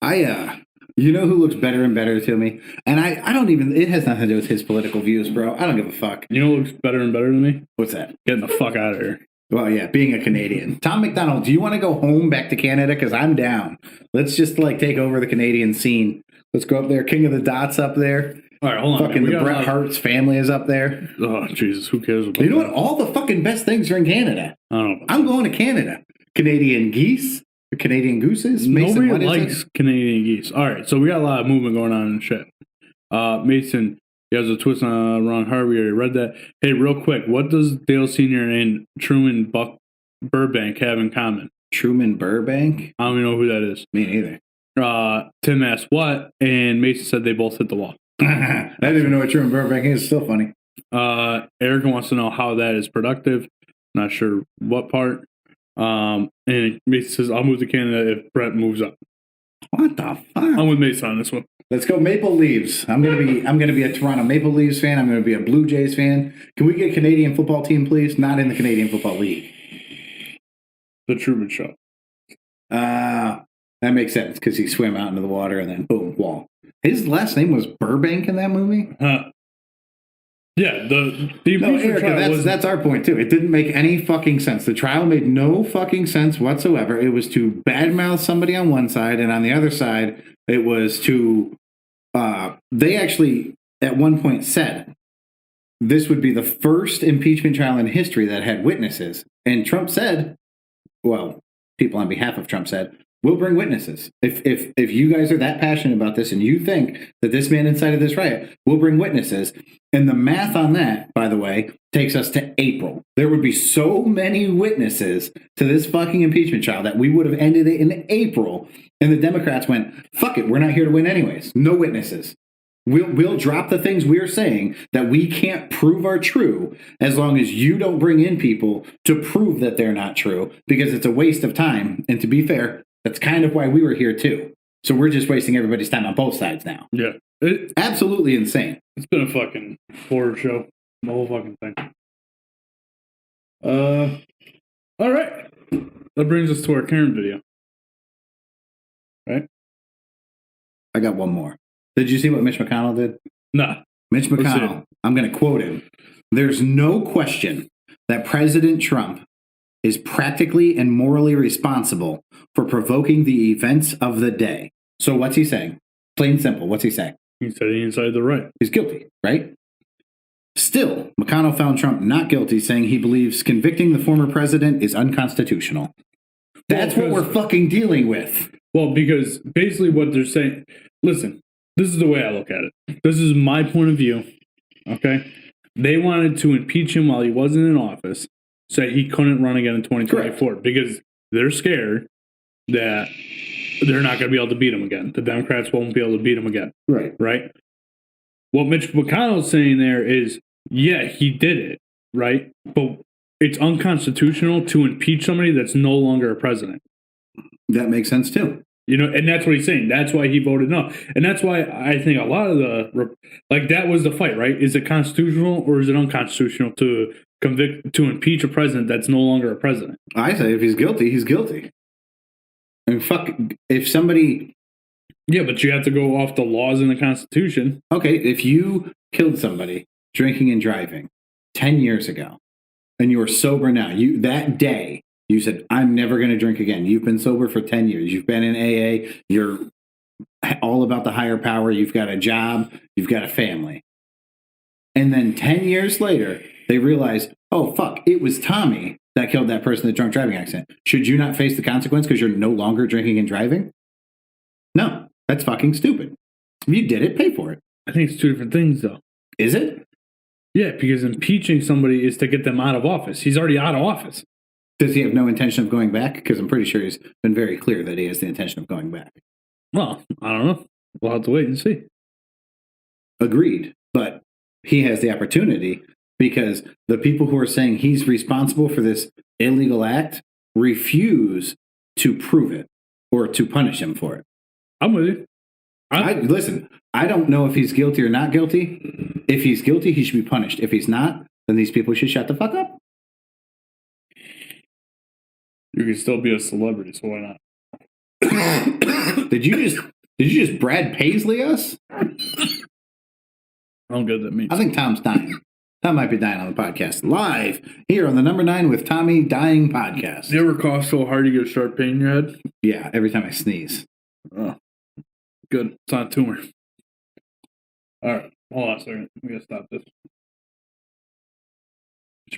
you know who looks better and better to me? And I don't even, it has nothing to do with his political views, bro. I don't give a fuck. You know who looks better and better to me? What's that? Getting the fuck out of here. Well, yeah, being a Canadian. Tom MacDonald, do you want to go home back to Canada? Because I'm down. Let's just like take over the Canadian scene. Let's go up there. King of the Dots up there. All right, hold on. Fucking the Bret Hart's family is up there. Oh, Jesus, who cares about You know what? All the fucking best things are in Canada. I don't know. I'm going to Canada. Canadian geese. Canadian gooses. Mason, nobody likes Canadian geese. All right, so we got a lot of movement going on and shit. Mason, he has a twist on Ron Harvey. I read that. Hey, real quick, what does Dale Sr. and Truman Burbank have in common? Truman Burbank? I don't even know who that is. Me neither. Tim asked what, and Mason said they both hit the wall. I didn't even know what Truman Burbank is. It's still funny. Erica wants to know how that is productive. Not sure what part. And Mason says, I'll move to Canada if Brett moves up. What the fuck? I'm with Mason on this one. Let's go Maple Leafs. I'm gonna be a Toronto Maple Leafs fan. I'm gonna be a Blue Jays fan. Can we get a Canadian football team, please? Not in the Canadian Football League. The Truman Show. That makes sense because he swam out into the water and then boom, wall. His last name was Burbank in that movie? Yeah, the Erica, that's our point too. It didn't make any fucking sense. The trial made no fucking sense whatsoever. It was to badmouth somebody on one side, and on the other side, it was to they actually at one point said this would be the first impeachment trial in history that had witnesses. And Trump said, well, people on behalf of Trump said, we'll bring witnesses. If you guys are that passionate about this and you think that this man incited this riot, we'll bring witnesses. And the math on that, by the way, takes us to April. There would be so many witnesses to this fucking impeachment trial that we would have ended it in April. And the Democrats went, fuck it, we're not here to win anyways. No witnesses. We'll drop the things we're saying that we can't prove are true as long as you don't bring in people to prove that they're not true, because it's a waste of time. And to be fair, that's kind of why we were here too. So we're just wasting everybody's time on both sides now. Yeah. Absolutely insane. It's been a fucking horror show. The whole fucking thing. All right. That brings us to our Karen video. Right? I got one more. Did you see what Mitch McConnell did? Nah. Mitch McConnell, I'm going to quote him. There's no question that President Trump is practically and morally responsible for provoking the events of the day. So what's he saying? Plain and simple. What's he saying? He said he inside the right. He's guilty, right? Still, McConnell found Trump not guilty, saying he believes convicting the former president is unconstitutional. That's what we're fucking dealing with. Well, because basically what they're saying, listen, this is the way I look at it. This is my point of view, okay? They wanted to impeach him while he wasn't in office, so he couldn't run again in 2024 because they're scared that they're not going to be able to beat him again. The Democrats won't be able to beat him again. Right? What Mitch McConnell's saying there is, yeah, he did it, right? But it's unconstitutional to impeach somebody that's no longer a president. That makes sense too. And that's what he's saying. That's why he voted no. And that's why I think a lot of that was the fight, right? Is it constitutional or is it unconstitutional to impeach a president that's no longer a president? I say if he's guilty, he's guilty. I mean, fuck, if somebody... Yeah, but you have to go off the laws in the Constitution. Okay, if you killed somebody drinking and driving 10 years ago, and you're sober now, that day, you said, I'm never going to drink again. You've been sober for 10 years. You've been in AA. You're all about the higher power. You've got a job. You've got a family. And then 10 years later, they realize, oh, fuck, it was Tommy that killed that person in the drunk driving accident. Should you not face the consequence because you're no longer drinking and driving? No, that's fucking stupid. If you did it, pay for it. I think it's two different things, though. Is it? Yeah, because impeaching somebody is to get them out of office. He's already out of office. Does he have no intention of going back? Because I'm pretty sure he's been very clear that he has the intention of going back. Well, I don't know. We'll have to wait and see. Agreed. But he has the opportunity because the people who are saying he's responsible for this illegal act refuse to prove it or to punish him for it. I'm with you. Listen, I don't know if he's guilty or not guilty. If he's guilty, he should be punished. If he's not, then these people should shut the fuck up. You can still be a celebrity, so why not? Did you just Brad Paisley us? I don't get what that means. I think Tom's dying. Tom might be dying on the podcast live here on the number 9 with Tommy Dying podcast. You ever cough so hard you get a sharp pain in your head? Yeah, every time I sneeze. Oh, good. It's not a tumor. All right, hold on a second. We gotta stop this.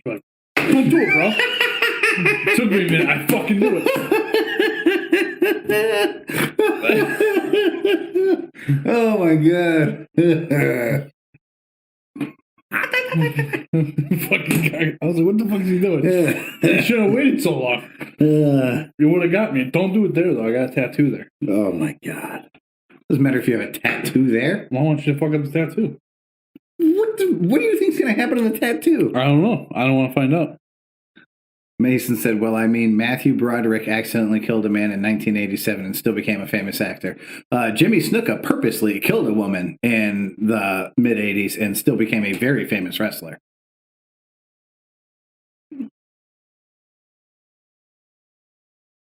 Don't do it, bro. It took me a minute. I fucking knew it. Oh my god. Fucking guy. I was like, what the fuck is he doing? You shouldn't have waited so long. You would have got me. Don't do it there, though. I got a tattoo there. Oh my god. Doesn't matter if you have a tattoo there. Well, I want you to fuck up the tattoo. What do you think is going to happen to the tattoo? I don't know. I don't want to find out. Mason said, well, I mean, Matthew Broderick accidentally killed a man in 1987 and still became a famous actor. Jimmy Snuka purposely killed a woman in the mid-'80s and still became a very famous wrestler.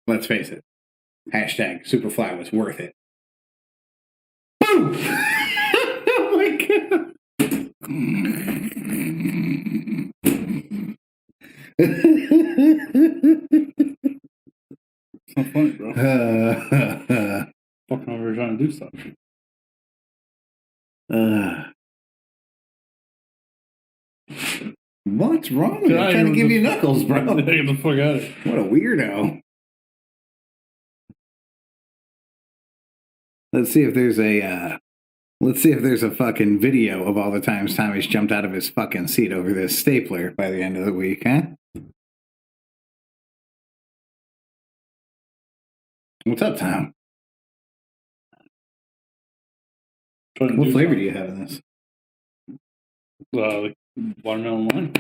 Let's face it. Hashtag Superfly was worth it. Boom! Oh my god. It's not funny, bro. Fucking over trying to do stuff. What's wrong with you? I'm trying to give you knuckles, bro. Get the fuck out of here. What a weirdo. Let's see if there's a fucking video of all the times Tommy's jumped out of his fucking seat over this stapler by the end of the week, huh? What's up, Tom? What flavor do you have in this? Like watermelon wine.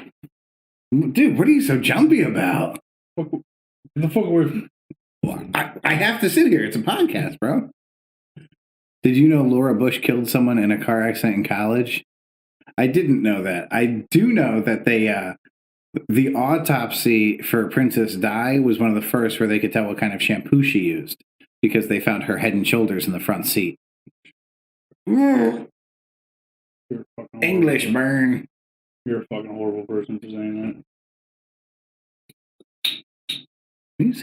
Dude, what are you so jumpy about? Get the fuck away from me. Well, I have to sit here. It's a podcast, bro. Did you know Laura Bush killed someone in a car accident in college? I didn't know that. I do know that they The autopsy for Princess Di was one of the first where they could tell what kind of shampoo she used because they found her Head and Shoulders in the front seat. English burn. You're a fucking horrible person for saying that. You're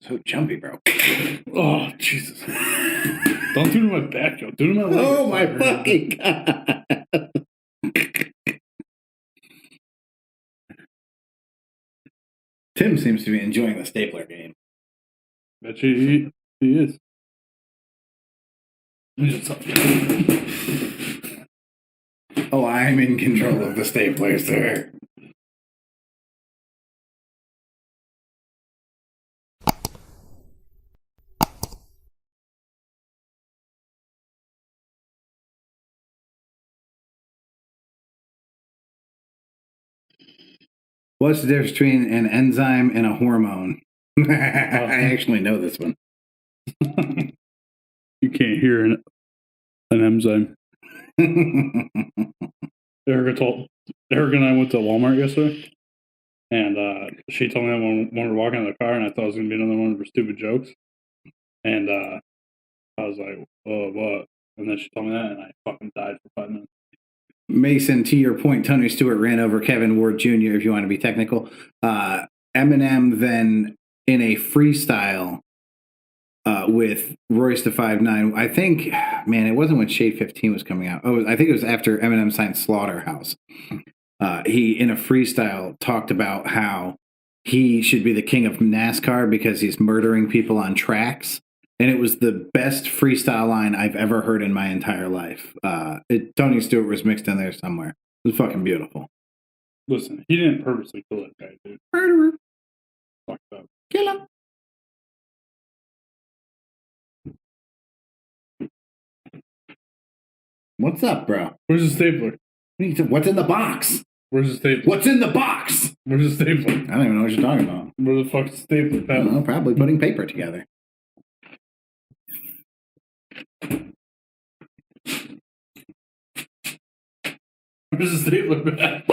so jumpy, bro. Oh, Jesus. Don't do it to my back, Joe. Do it to my leg. Oh, my fucking God. Tim seems to be enjoying the stapler game. Bet he is. Oh, I'm in control of the stapler, sir. What's the difference between an enzyme and a hormone? I actually know this one. You can't hear an enzyme. Erica and I went to Walmart yesterday, and she told me that when we were walking in the car, and I thought it was going to be another one of her stupid jokes. And I was like, oh, what? And then she told me that, and I fucking died for 5 minutes. Mason, to your point, Tony Stewart ran over Kevin Ward Jr., if you want to be technical. Eminem then, in a freestyle with Royce the 5'9", I think, man, it wasn't when Shade 15 was coming out. I think it was after Eminem signed Slaughterhouse. He, in a freestyle, talked about how he should be the king of NASCAR because he's murdering people on tracks. And it was the best freestyle line I've ever heard in my entire life. Tony Stewart was mixed in there somewhere. It was fucking beautiful. Listen, he didn't purposely kill that guy, dude. Murderer. Fucked up. Kill him. What's up, bro? Where's the stapler? What's in the box? Where's the stapler? What's in the box? Where's the stapler? I don't even know what you're talking about. Where the fuck's the stapler, Pat? I don't know, probably putting paper together. Where's the stapler, Pat?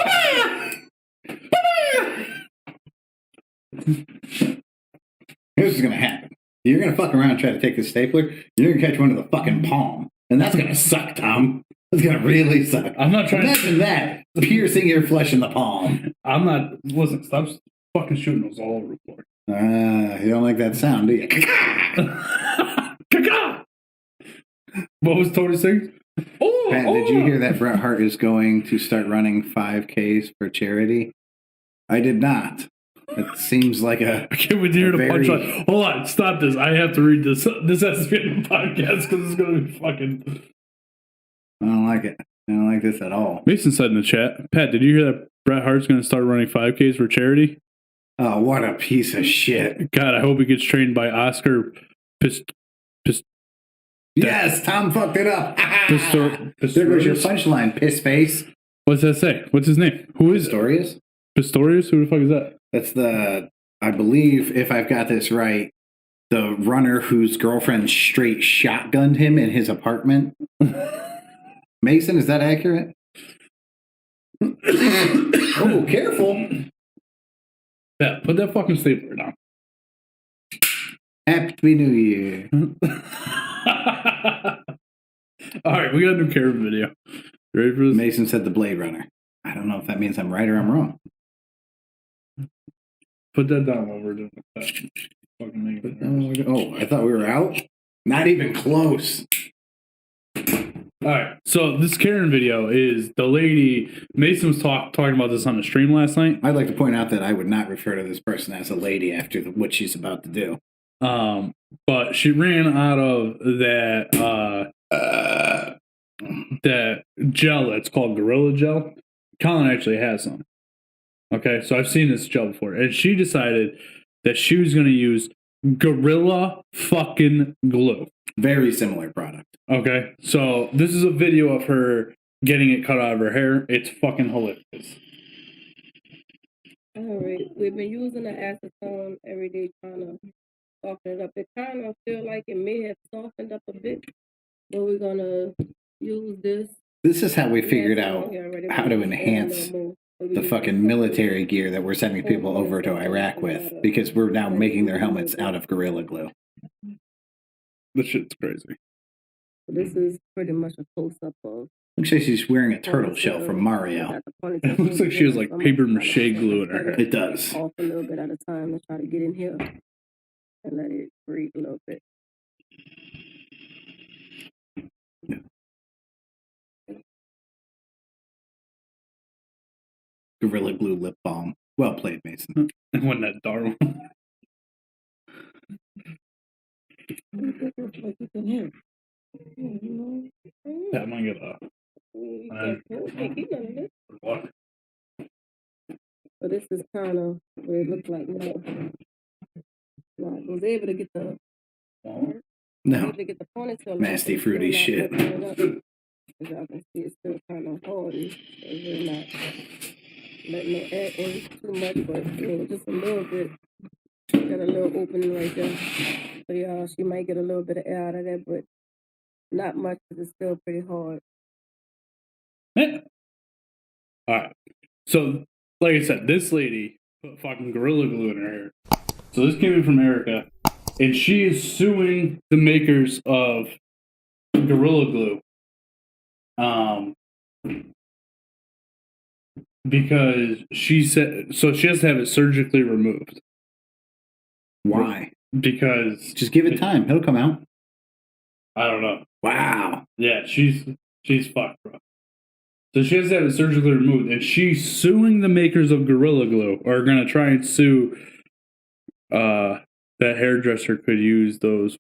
Here's what's gonna happen. You're gonna fuck around and try to take this stapler. You're gonna catch one in the fucking palm. And that's gonna suck, Tom. That's gonna really suck. I'm not trying Imagine that. Piercing your flesh in the palm. I'm not. Listen, stop fucking shooting those all over the floor. You don't like that sound, do you? What was Tony saying? Oh, Pat, did you hear that Bret Hart is going to start running 5Ks for charity? I did not. It seems like a. I can't wait to hear the punchline. Hold on, stop this. I have to read this. This has to be in the podcast because it's going to be fucking. I don't like it. I don't like this at all. Mason said in the chat, Pat, did you hear that Bret Hart's going to start running 5Ks for charity? Oh, what a piece of shit. God, I hope he gets trained by Oscar Yes, Tom fucked it up. There goes your punchline, piss face. What's that say? What's his name? Who is Pistorius? Pistorius? Who the fuck is that? That's I believe, if I've got this right, the runner whose girlfriend straight shotgunned him in his apartment. Mason, is that accurate? Oh, careful. Yeah, put that fucking stapler down. Happy New Year. All right, we got a new Karen video. You ready for this? Mason said the Blade Runner. I don't know if that means I'm right or I'm wrong. Put that down while we're doing that. Oh, I thought we were out? Not even close. All right, so this Karen video is the lady. Mason was talking about this on the stream last night. I'd like to point out that I would not refer to this person as a lady after what she's about to do. But she ran out of that that gel that's called Gorilla Gel. Colin actually has some. Okay, so I've seen this gel before, and she decided that she was going to use Gorilla fucking Glue. Very similar product. Okay, so this is a video of her getting it cut out of her hair. It's fucking hilarious. All right, we've been using the acetone every day trying to soften it up. It kind of feel like it may have softened up a bit, but we're going to use this. This is how we figured out how to enhance the fucking military gear that we're sending people over to Iraq with because we're now making their helmets out of Gorilla Glue. This shit's crazy. This is pretty much a close-up of. Looks like she's wearing a turtle shell from Mario. It looks like she has like paper mache glue in her hair. It does. Off a little bit at a time to try to get in here and let it breathe a little bit. Gorilla Glue lip balm. Well played, Mason. And when that dark one. That might get a. So this is kind of where it looks like now. I was able to get the. No. To get the ponytail. Nasty fruity shit. As y'all can see, it's still kind of hard. We're not letting it add in too much, but just a little bit. Got a little opening right there. So y'all, she might get a little bit of air out of that, but not much because it's still pretty hard. Yeah. All right. So, like I said, this lady put fucking Gorilla Glue in her hair. So this came in from Erica, and she is suing the makers of Gorilla Glue. Because she said, so she has to have it surgically removed. Why? Because just give it time. It'll come out. I don't know. Wow. Yeah, she's fucked, bro. So she has to have it surgically removed, and she's suing the makers of Gorilla Glue, or gonna try and sue. That hairdresser could use those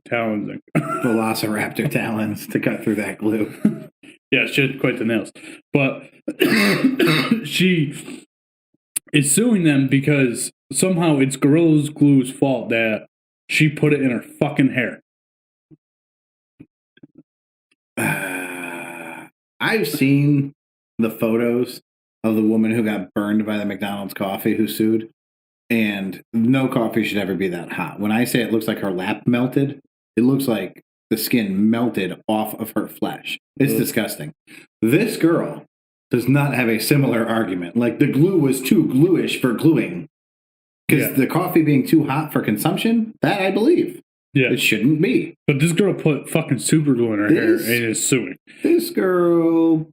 talons and Velociraptor talons to cut through that glue. Yeah, she had quite the nails. But she is suing them because somehow it's Gorilla Glue's fault that she put it in her fucking hair. I've seen the photos of the woman who got burned by the McDonald's coffee who sued. And no coffee should ever be that hot. When I say it looks like her lap melted, it looks like the skin melted off of her flesh. It's disgusting. This girl does not have a similar argument. Like the glue was too gluish for gluing. Because the coffee being too hot for consumption, that I believe. Yeah. It shouldn't be. But this girl put fucking super glue in her hair and is suing. This girl.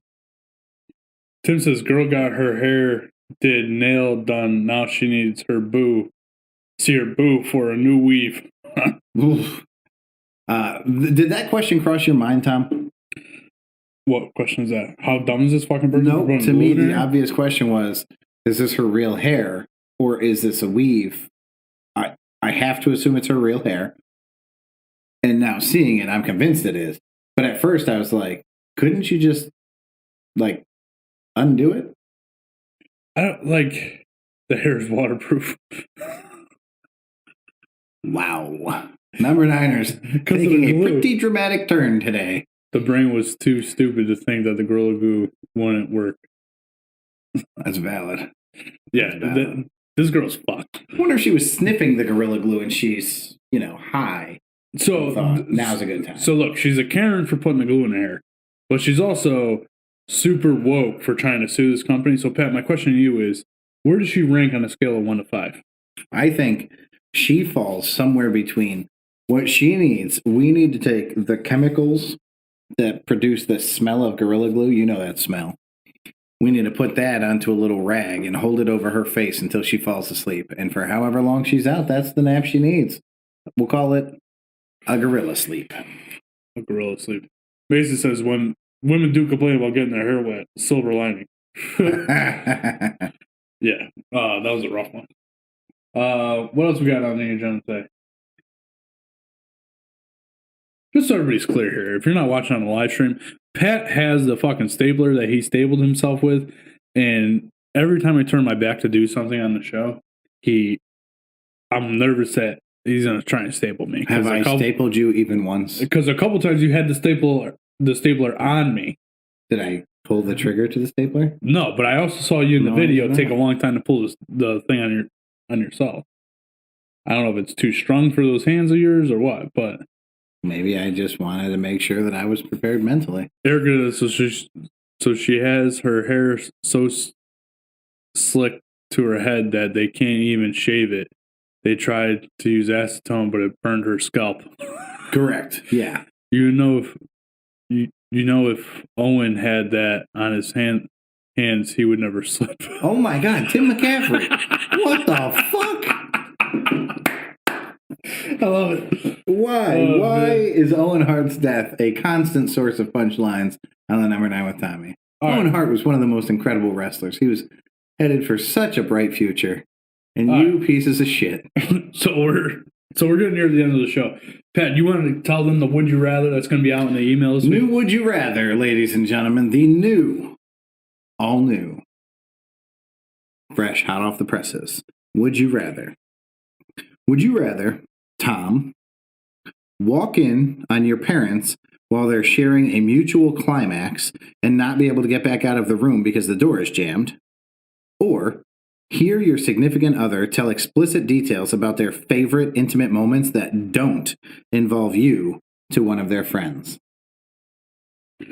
Tim says, girl got her hair did nail done. Now she needs her boo. See her boo for a new weave. Did that question cross your mind, Tom? What question is that? How dumb is this fucking person? No, to me, the obvious question was, is this her real hair or is this a weave? I have to assume it's her real hair. And now seeing it, I'm convinced it is. But at first I was like, couldn't you just, like, undo it? I don't like the hair is waterproof. Wow. Number Niners taking a pretty dramatic turn today. The brain was too stupid to think that the Gorilla Glue wouldn't work. That's valid. Yeah, this girl's fucked. I wonder if she was sniffing the Gorilla Glue and she's, high. So now's a good time. So look, she's a Karen for putting the glue in her hair, but she's also super woke for trying to sue this company. So Pat, my question to you is, where does she rank on a scale of 1 to 5? I think she falls somewhere between what she needs. We need to take the chemicals that produce the smell of Gorilla Glue. You know that smell. We need to put that onto a little rag and hold it over her face until she falls asleep. And for however long she's out, that's the nap she needs. We'll call it a gorilla sleep. A gorilla sleep. Mason says, when women do complain about getting their hair wet, silver lining. Yeah, that was a rough one. What else we got on the agenda today? Just so everybody's clear here, if you're not watching on the live stream, Pat has the fucking stapler that he stapled himself with, and every time I turn my back to do something on the show, I'm nervous that he's gonna try and staple me. Have I stapled you even once? Because a couple times you had the stapler on me. Did I pull the trigger to the stapler? No, but I also saw you in the video take a long time to pull the thing on yourself. I don't know if it's too strong for those hands of yours or what, but maybe I just wanted to make sure that I was prepared mentally. Erica, so she has her hair so slick to her head that they can't even shave it. They tried to use acetone, but it burned her scalp. Correct. Yeah. You know if Owen had that on his hands, he would never slip. Oh my God, Tim McCaffrey. What the fuck? I love it. Why? Oh, Why man. is Owen Hart's death a constant source of punchlines on the Number 9 with Tommy? Owen Hart was one of the most incredible wrestlers. He was headed for such a bright future. And you pieces of shit. So we're getting near the end of the show. Pat, you want to tell them the Would You Rather that's going to be out in the emails? New Would You Rather, ladies and gentlemen. The new, all new, fresh, hot off the presses. Would you rather? Would you rather, Tom, walk in on your parents while they're sharing a mutual climax and not be able to get back out of the room because the door is jammed? Or hear your significant other tell explicit details about their favorite intimate moments that don't involve you to one of their friends? I'm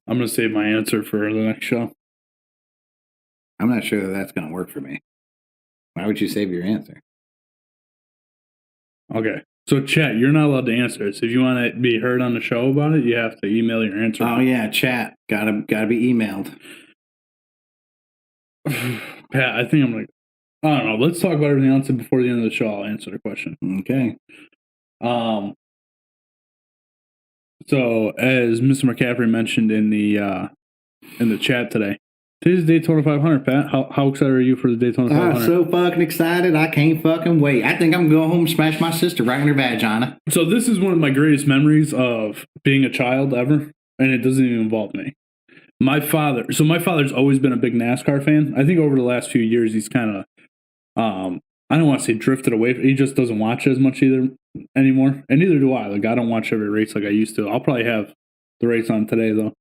going to save my answer for the next show. I'm not sure that that's going to work for me. Why would you save your answer? Okay. So, chat, you're not allowed to answer this. If you want to be heard on the show about it, you have to email your answer. Oh, yeah, chat. Gotta be emailed. Pat, I think I'm like, I don't know. Let's talk about everything else, and before the end of the show, I'll answer the question. Okay. So, as Mr. McCaffrey mentioned in the chat today, today's Daytona 500, Pat. How excited are you for the Daytona 500? I'm so fucking excited. I can't fucking wait. I think I'm going to go home and smash my sister right in her vagina. So this is one of my greatest memories of being a child ever, and it doesn't even involve me. My father's always been a big NASCAR fan. I think over the last few years, he's kind of, I don't want to say drifted away. He just doesn't watch as much anymore, and neither do I. Like, I don't watch every race like I used to. I'll probably have the race on today, though.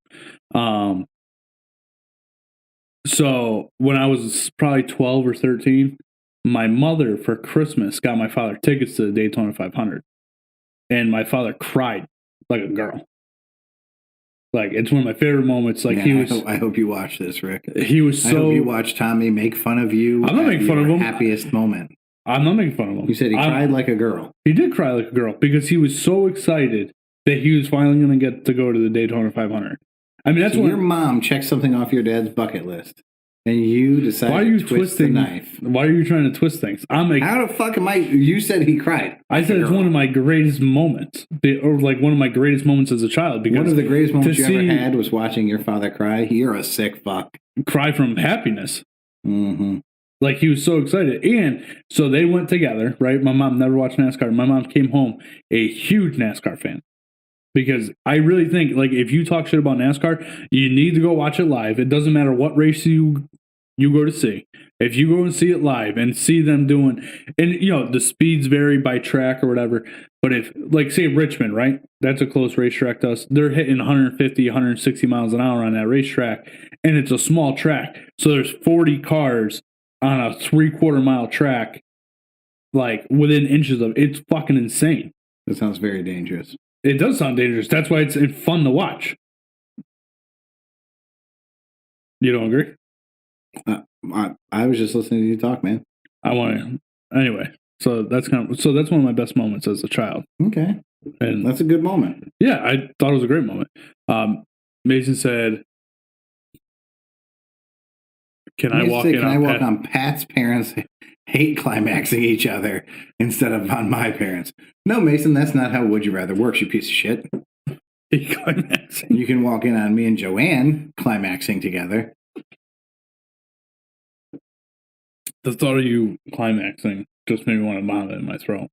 So when I was probably 12 or 13, my mother, for Christmas, got my father tickets to the Daytona 500. And my father cried like a girl. Like, it's one of my favorite moments. Like, yeah, I hope you watch this, Rick. He was so... I hope you watch Tommy make fun of you. I'm not making fun of him. Happiest moment. I'm not making fun of him. You said he cried like a girl. He did cry like a girl because he was so excited that he was finally going to get to go to the Daytona 500. I mean, that's so your mom checked something off your dad's bucket list, and you decided to twist the knife. Why are you trying to twist things? I'm like, how the fuck am I? You said he cried. I said it's one of my greatest moments, or like one of my greatest moments as a child. Because one of the greatest moments you ever had was watching your father cry. You're a sick fuck. Cry from happiness. Mm-hmm. Like, he was so excited. And so they went together, right? My mom never watched NASCAR. My mom came home a huge NASCAR fan. Because I really think, like, if you talk shit about NASCAR, you need to go watch it live. It doesn't matter what race you go to see. If you go and see it live and see them doing, and, you know, the speeds vary by track or whatever. But if, like, say Richmond, right? That's a close racetrack to us. They're hitting 150, 160 miles an hour on that racetrack. And it's a small track. So there's 40 cars on a 3/4 mile track, like, within inches of it. It's fucking insane. That sounds very dangerous. It does sound dangerous. That's why it's fun to watch. You don't agree? I was just listening to you talk, man. I want to. Anyway, so that's one of my best moments as a child. Okay, and that's a good moment. Yeah, I thought it was a great moment. Mason said, "Can I walk on Pat's parents hate climaxing each other instead of on my parents?" No, Mason, that's not how Would You Rather works, you piece of shit. Climaxing. You can walk in on me and Joanne climaxing together. The thought of you climaxing just made me want to vomit in my throat.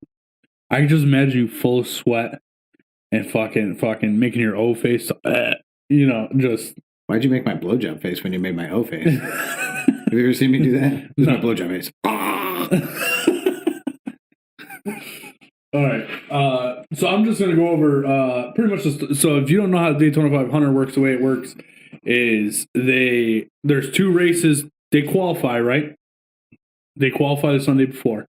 I can just imagine you full of sweat and fucking making your O face, you know, just... Why'd you make my blowjob face when you made my O face? Have you ever seen me do that? This is my blowjob face. All right. So I'm just going to go over pretty much so if you don't know how Daytona 500 works, the way it works is there's two races. They qualify, right? They qualify the Sunday before.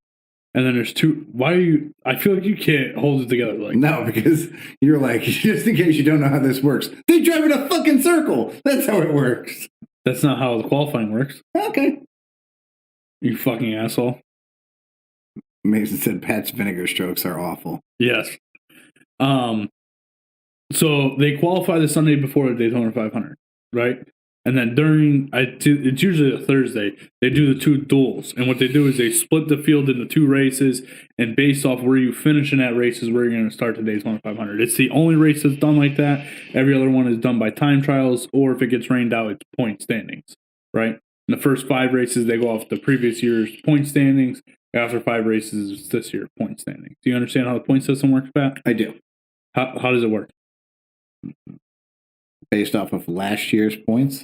And then there's two. Why are you? I feel like you can't hold it together like no, because you're like, just in case you don't know how this works, they drive in a fucking circle. That's how it works. That's not how the qualifying works. Okay. You fucking asshole. Mason said Pat's vinegar strokes are awful. Yes. So they qualify the Sunday before the Daytona 500, right? And then it's usually a Thursday, they do the 2 duels. And what they do is they split the field into 2 races, and based off where you finish in that race is where you're going to start the Daytona 500. It's the only race that's done like that. Every other one is done by time trials, or if it gets rained out, it's point standings, right? In the first 5 races, they go off the previous year's point standings. After 5 races, it's this year's point standings. Do you understand how the point system works, Pat? I do. How does it work? Based off of last year's points.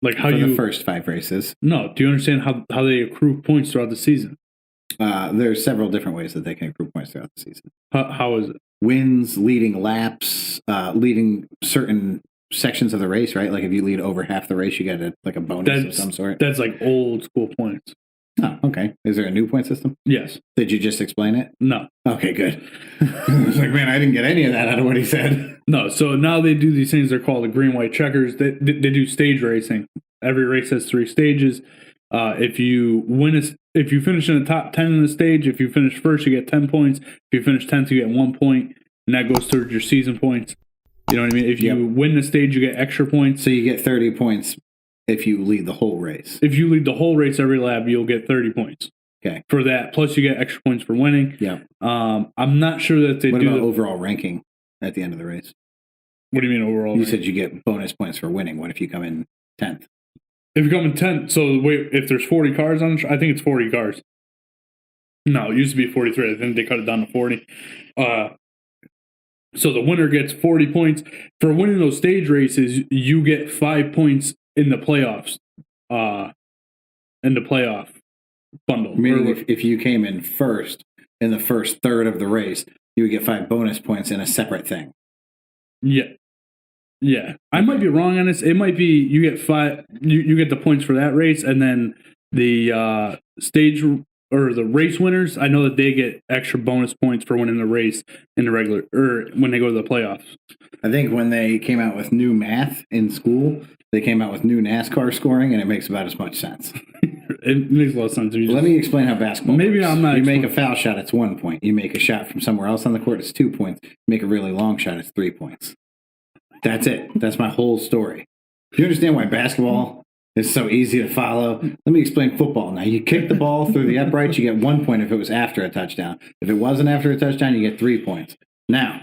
Like how for you the first 5 races. No, do you understand how they accrue points throughout the season? There's several different ways that they can accrue points throughout the season. How is it? Wins, leading laps, leading certain sections of the race, right? Like if you lead over half the race, you get a bonus of some sort. That's like old school points. Oh, okay. Is there a new point system? Yes. Did you just explain it? No. Okay, good. I was like, man, I didn't get any of that out of what he said. No, so now they do these things, they're called the green, white checkers. They do stage racing. Every race has 3 stages. If you finish in the top 10 in the stage, if you finish first, you get 10 points. If you finish 10th, you get 1 point, and that goes towards your season points. You know what I mean? If you win the stage, you get extra points. So you get 30 points if you lead the whole race. If you lead the whole race every lap, you'll get 30 points. Okay. For that, plus you get extra points for winning. Yeah. I'm not sure that they what do about overall ranking at the end of the race? What do you mean overall? You said you get bonus points for winning. What if you come in 10th? If you come in 10th, so wait, if there's 40 cars on, I think it's 40 cars. No, it used to be 43. I think they cut it down to 40. So the winner gets 40 points. For winning those stage races, you get 5 points in the playoffs. In the playoff bundle. Meaning if you came in first in the first third of the race, you would get 5 bonus points in a separate thing. Yeah. Yeah. I might be wrong on this. It might be you get 5 you get the points for that race, and then the stage or the race winners, I know that they get extra bonus points for winning the race in the regular or when they go to the playoffs. I think when they came out with new math in school, they came out with new NASCAR scoring, and it makes about as much sense. It makes a lot of sense. Let me explain how basketball maybe works. I'm not. You make a foul shot, it's 1 point. You make a shot from somewhere else on the court, it's 2 points. You make a really long shot, it's 3 points. That's it. That's my whole story. Do you understand why basketball is so easy to follow? Let me explain football now. You kick the ball through the uprights, you get 1 point if it was after a touchdown. If it wasn't after a touchdown, you get 3 points. Now,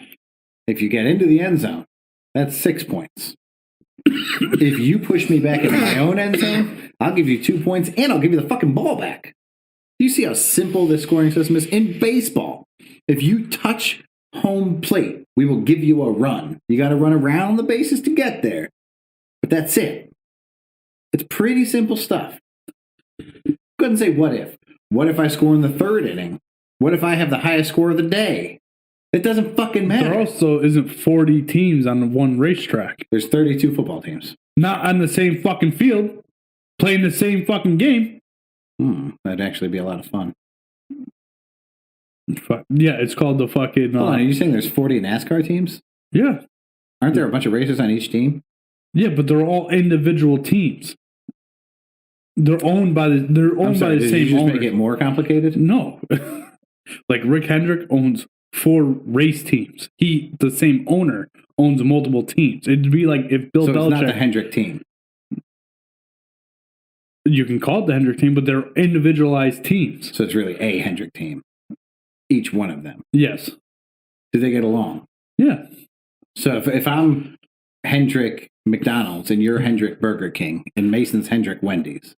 if you get into the end zone, that's 6 points. If you push me back into my own end zone, I'll give you 2 points and I'll give you the fucking ball back. Do you see how simple this scoring system is? In baseball, if you touch home plate, we will give you a run. You got to run around the bases to get there. But that's it. It's pretty simple stuff. Go ahead and say, what if? What if I score in the 3rd inning? What if I have the highest score of the day? It doesn't fucking matter. There also isn't 40 teams on one racetrack. There's 32 football teams. Not on the same fucking field, playing the same fucking game. That'd actually be a lot of fun. Yeah, it's called the fucking... Hold on, are you saying there's 40 NASCAR teams? Yeah. Aren't there a bunch of racers on each team? Yeah, but they're all individual teams. They're owned by the same did you just owner. make it more complicated? No. Like Rick Hendrick owns 4 race teams. The same owner, owns multiple teams. It'd be like if Bill Belichick... So it's not the Hendrick team. You can call it the Hendrick team, but they're individualized teams. So it's really a Hendrick team. Each one of them. Yes. Do they get along? Yeah. So if I'm Hendrick McDonald's and you're Hendrick Burger King and Mason's Hendrick Wendy's,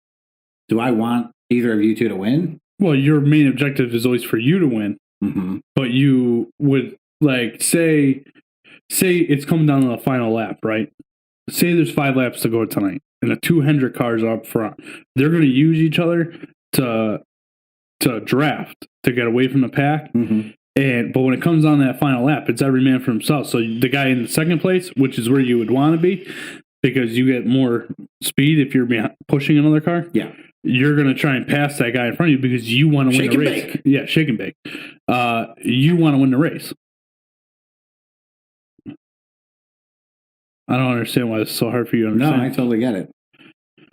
do I want either of you two to win? Well, your main objective is always for you to win. Mm-hmm. But you would, like, say it's coming down to the final lap, right? Say there's 5 laps to go tonight, and the 2 Hendrick cars are up front. They're going to use each other to draft, to get away from the pack. Mm-hmm. But when it comes on that final lap, it's every man for himself. So the guy in the second place, which is where you would want to be, because you get more speed if you're pushing another car. Yeah. You're going to try and pass that guy in front of you because you want to win the race. Bake. Yeah, shake and bake. You want to win the race. I don't understand why it's so hard for you to No, understand. I totally get it.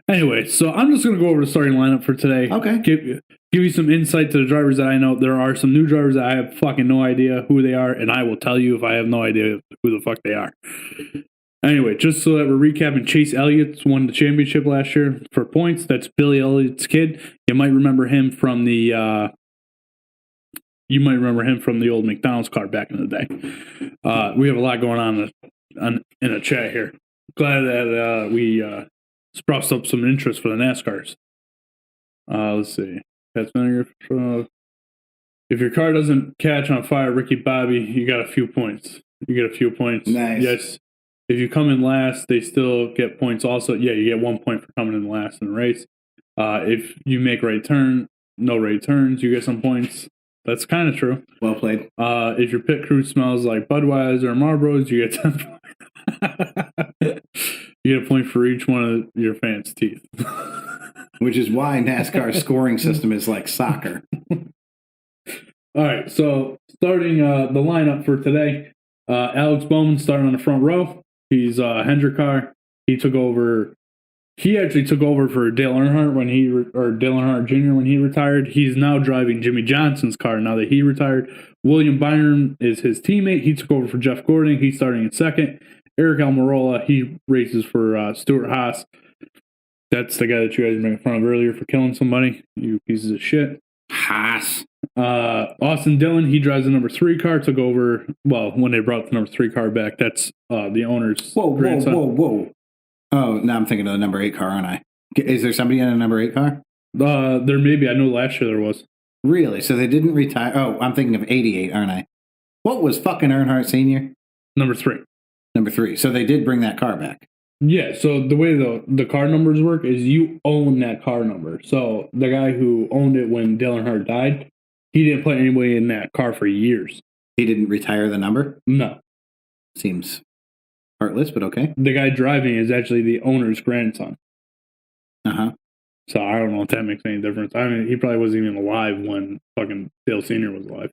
Anyway, so I'm just going to go over the starting lineup for today. Okay. Give you some insight to the drivers that I know. There are some new drivers that I have fucking no idea who they are, and I will tell you if I have no idea who the fuck they are. Anyway, just so that we're recapping, Chase Elliott's won the championship last year for points. That's Billy Elliott's kid. You might remember him from the old MacDonald's car back in the day. We have a lot going on in the chat here. Glad that we sprouted up some interest for the NASCARs. Let's see. If your car doesn't catch on fire, Ricky Bobby, you got a few points. You get a few points. Nice. Yes. If you come in last, they still get points also. Yeah, you get 1 point for coming in last in the race. If you make no right turns, you get some points. That's kind of true. Well played. If your pit crew smells like Budweiser or Marlboros, you get 10 points. You get a point for each one of your fans' teeth. Which is why NASCAR's scoring system is like soccer. All right, so starting the lineup for today, Alex Bowman starting on the front row. He's Hendrick car. He actually took over for Dale Earnhardt Dale Earnhardt Jr. when he retired. He's now driving Jimmy Johnson's car now that he retired. William Byron is his teammate. He took over for Jeff Gordon. He's starting in second. Eric Almirola, he races for Stuart Haas. That's the guy that you guys made fun of earlier for killing somebody. You pieces of shit. Haas. Austin Dillon, he drives the number 3 car. Took over, when they brought the number 3 car back. That's the owner's grandson. Whoa. Oh, now I'm thinking of the number 8 car, aren't I? Is there somebody in a number 8 car? There may be. I know last year there was. Really? So they didn't retire? Oh, I'm thinking of 88, aren't I? What was fucking Earnhardt Sr.? Number 3. Number 3. So they did bring that car back. Yeah, so the way the car numbers work is you own that car number. So the guy who owned it when Dale Earnhardt died, he didn't put anybody in that car for years. He didn't retire the number? No. Seems heartless, but okay. The guy driving is actually the owner's grandson. Uh-huh. So I don't know if that makes any difference. I mean, he probably wasn't even alive when fucking Dale Sr. was alive.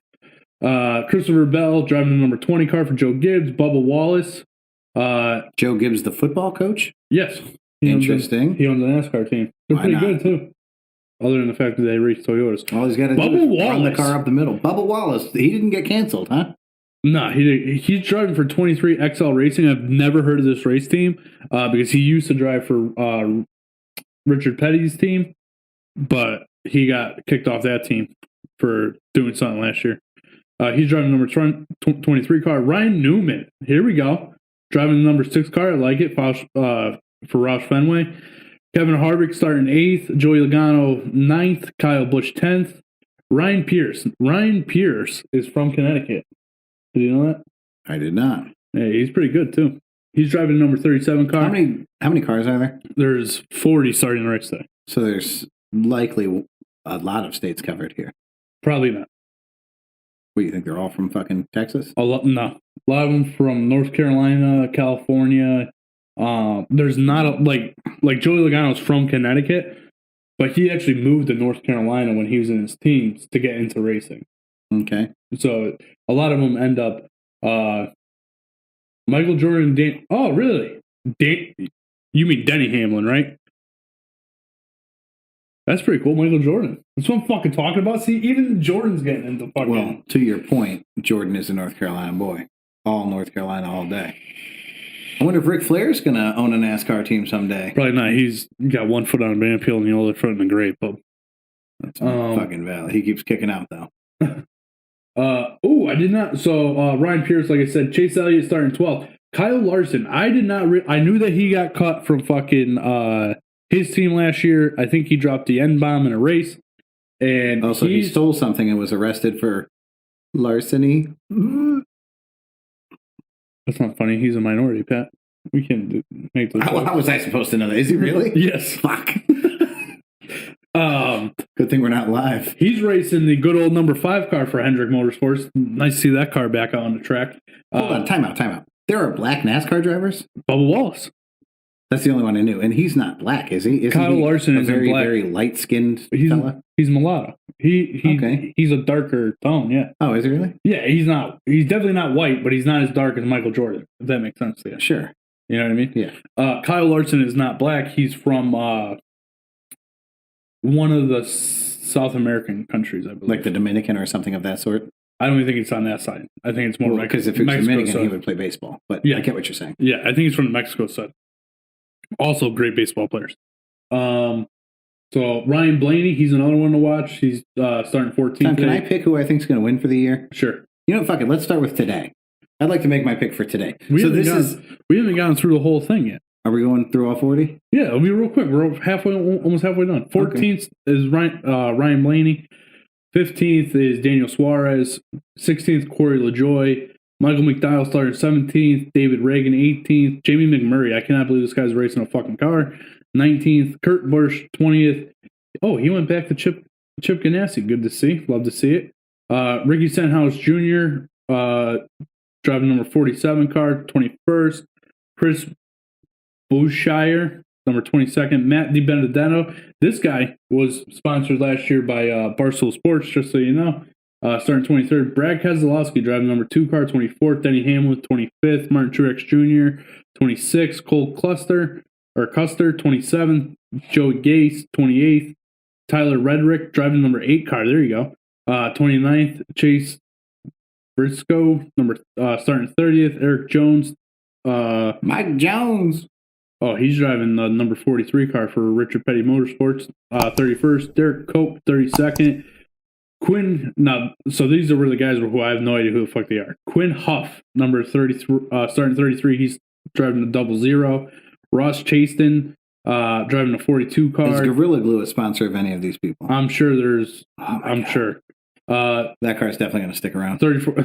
Christopher Bell driving the number 20 car for Joe Gibbs. Bubba Wallace. Joe Gibbs, the football coach? Yes. Interesting. He owns the NASCAR team. They're Why pretty not? good, too. Other than the fact that they race Toyotas. All he's got to do is run the car up the middle. Bubba Wallace, he didn't get canceled, huh? No, he's driving for 23 XL Racing. I've never heard of this race team because he used to drive for Richard Petty's team, but he got kicked off that team for doing something last year. He's driving number 23 car. Ryan Newman, here we go. Driving the number 6 car. I like it for Roush Fenway. Kevin Harvick starting 8th. Joey Logano 9th. Kyle Busch 10th. Ryan Pierce. Ryan Pierce is from Connecticut. Did you know that? I did not. Yeah, he's pretty good, too. He's driving the number 37 car. How many cars are there? There's 40 starting the race today. So there's likely a lot of states covered here. Probably not. What, you think they're all from fucking Texas? No. A lot of them from North Carolina, California. There's not like Joey Logano's from Connecticut, but he actually moved to North Carolina when he was in his teens to get into racing. Okay. So a lot of them end up Michael Jordan. Oh, really? You mean Denny Hamlin, right? That's pretty cool, Michael Jordan. That's what I'm fucking talking about. See, even Jordan's getting into fucking... Well, to your point, Jordan is a North Carolina boy. All North Carolina all day. I wonder if Ric Flair's going to own a NASCAR team someday. Probably not. He's got one foot on a banana peel and the other foot in the grape. That's fucking valid. He keeps kicking out, though. I did not. So, Ryan Pierce, like I said, Chase Elliott starting 12th. Kyle Larson, I did not... I knew that he got cut from fucking... his team last year, I think he dropped the N-bomb in a race. And also, he stole something and was arrested for larceny. That's not funny. He's a minority, Pat. We can make those. How was I supposed to know that? Is he really? Yes. Fuck. Good thing we're not live. He's racing the good old number 5 car for Hendrick Motorsports. Nice to see that car back out on the track. Hold on. Time out. There are black NASCAR drivers? Bubba Wallace. That's the only one I knew. And he's not black, is he? Kyle Larson is very, black. very light-skinned fella? He's mulatto. He's a darker tone, yeah. Oh, is he really? Yeah, he's definitely not white, but he's not as dark as Michael Jordan, if that makes sense to you. Sure. You know what I mean? Yeah. Kyle Larson is not black. He's from one of the South American countries, I believe. Like the Dominican or something of that sort? I don't even think it's on that side. I think it's more because if it was Dominican, he would play baseball. But I get what you're saying. Yeah, I think he's from the Mexico side. Also, great baseball players. So Ryan Blaney, he's another one to watch. He's starting 14th. Tom, can I pick who I think is going to win for the year? Sure. You know, fuck it. Let's start with today. I'd like to make my pick for today. We haven't gotten through the whole thing yet. Are we going through all 40? Yeah, it'll be real quick. We're almost halfway done. 14th is Ryan Blaney. 15th is Daniel Suarez. 16th, Corey LaJoie. Michael McDowell started 17th. David Reagan 18th. Jamie McMurray. I cannot believe this guy's racing a fucking car. 19th. Kurt Busch 20th. Oh, he went back to Chip Ganassi. Good to see. Love to see it. Ricky Stenhouse Jr. Driving number 47 car, 21st. Chris Bushire, number 22nd. Matt DiBenedetto. This guy was sponsored last year by Barstool Sports, just so you know. Starting 23rd. Brad Keselowski driving number 2 car, 24th. Denny Hamlin, 25th. Martin Truex Jr., 26th. Cole Custer, 27th. Joey Gase, 28th. Tyler Reddick driving number 8 car. There you go. 29th. Chase Briscoe, starting 30th. Eric Jones. Mike Jones. Oh, he's driving the number 43 car for Richard Petty Motorsports. 31st. Derek Cope, 32nd. Quinn. Now, so these are really guys who I have no idea who the fuck they are. Quinn Huff, number 33, starting 33. He's driving the 00. Ross Chaston, driving a 42 car. Is Gorilla Glue a sponsor of any of these people? I'm sure there's. I'm sure. That car's definitely going to stick around. 34.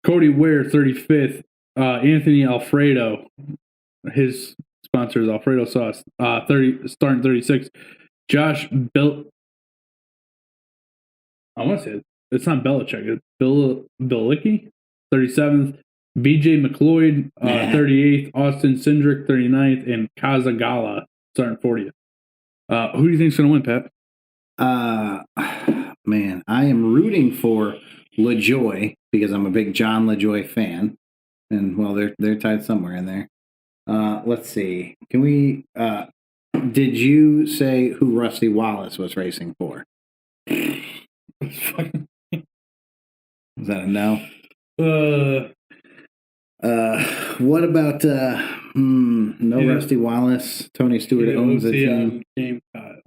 Cody Ware, 35th. Anthony Alfredo, his sponsor is Alfredo Sauce. Starting 36th. Josh I want to say it's not Belichick. It's Bilicki, 37th. BJ McLeod, 38th. Austin Cindric, 39th. And Kazagala, starting 40th. Who do you think is going to win, Pat? Man, I am rooting for LaJoie because I'm a big John LaJoie fan. And, well, they're tied somewhere in there. Let's see. Can we... did you say who Rusty Wallace was racing for? Was that a no? What about Rusty Wallace? Tony Stewart owns the team. Game Kyle.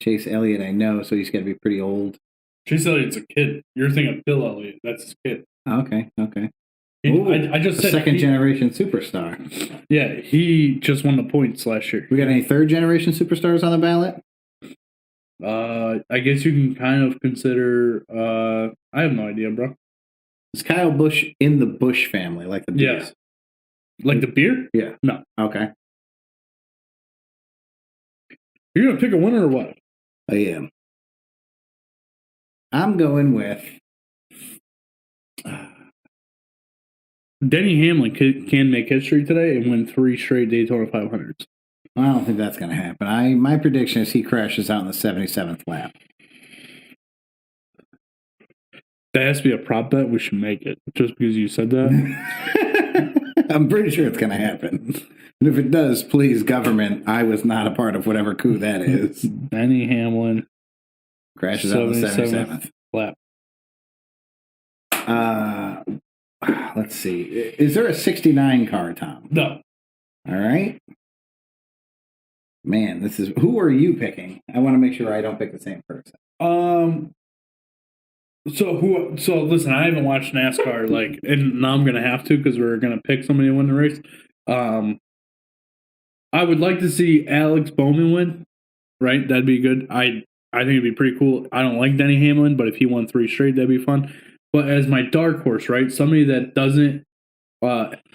Chase Elliott, I know, so he's got to be pretty old. Chase Elliott's a kid. You're thinking of Bill Elliott. That's his kid. Okay. I just said second generation superstar. Yeah, he just won the points last year. We got any third generation superstars on the ballot? I guess you can kind of consider. I have no idea, bro. Is Kyle Busch in the Busch family, like the beer? Yes. Like the beer? Yeah. No. Okay. You're gonna pick a winner or what? I am. I'm going with Denny Hamlin can make history today and win 3 straight Daytona 500s. I don't think that's going to happen. My prediction is he crashes out in the 77th lap. That has to be a prop bet. We should make it just because you said that. I'm pretty sure it's going to happen. And if it does, please, government, I was not a part of whatever coup that is. Denny Hamlin crashes out in the 77th lap. Let's see. Is there a 69 car, Tom? No. All right. Man, who are you picking? I want to make sure I don't pick the same person. So listen, I haven't watched NASCAR and now I'm gonna have to because we're gonna pick somebody to win the race. I would like to see Alex Bowman win. Right, that'd be good. I think it'd be pretty cool. I don't like Denny Hamlin, but if he won 3 straight, that'd be fun. But as my dark horse, right, somebody that doesn't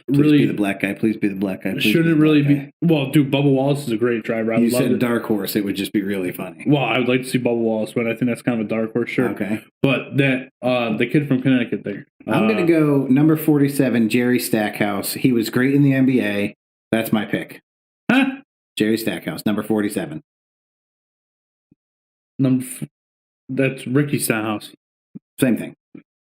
really be the black guy. Please be the black guy. Shouldn't really be. Well, dude, Bubba Wallace is a great driver. You said dark horse. It would just be really funny. Well, I would like to see Bubba Wallace, but I think that's kind of a dark horse, sure. Okay. But that the kid from Connecticut there. I'm going to go number 47, Jerry Stackhouse. He was great in the NBA. That's my pick. Huh? Jerry Stackhouse, number 47. That's Ricky Stenhouse. Same thing.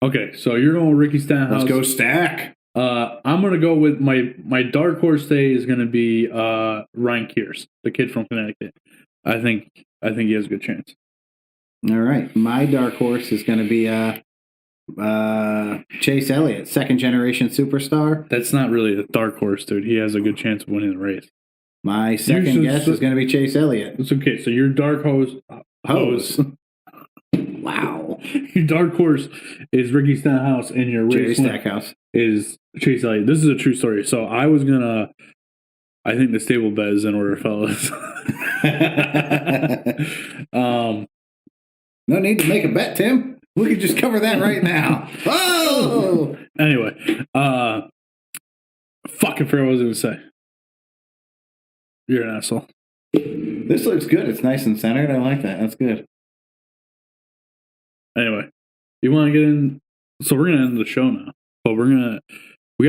Okay, so you're going with Ricky Stenhouse. Let's go stack. I'm gonna go with my dark horse today is gonna be Ryan Kears, the kid from Connecticut. I think he has a good chance. All right, my dark horse is going to be Chase Elliott, second generation superstar. That's not really a dark horse, dude. He has a good chance of winning the race. My second guess is going to be Chase Elliott. It's okay. So your dark hose. Wow. Your dark horse is Ricky Stenhouse, and your race Stackhouse is Chase Elliott. This is a true story. So I think the stable bet is in order, fellas. No need to make a bet, Tim. We could just cover that right now. Oh! Anyway, fucking forgot what I was going to say. You're an asshole. This looks good. It's nice and centered. I like that. That's good. Anyway, you want to get in? So we're going to end the show now. But we got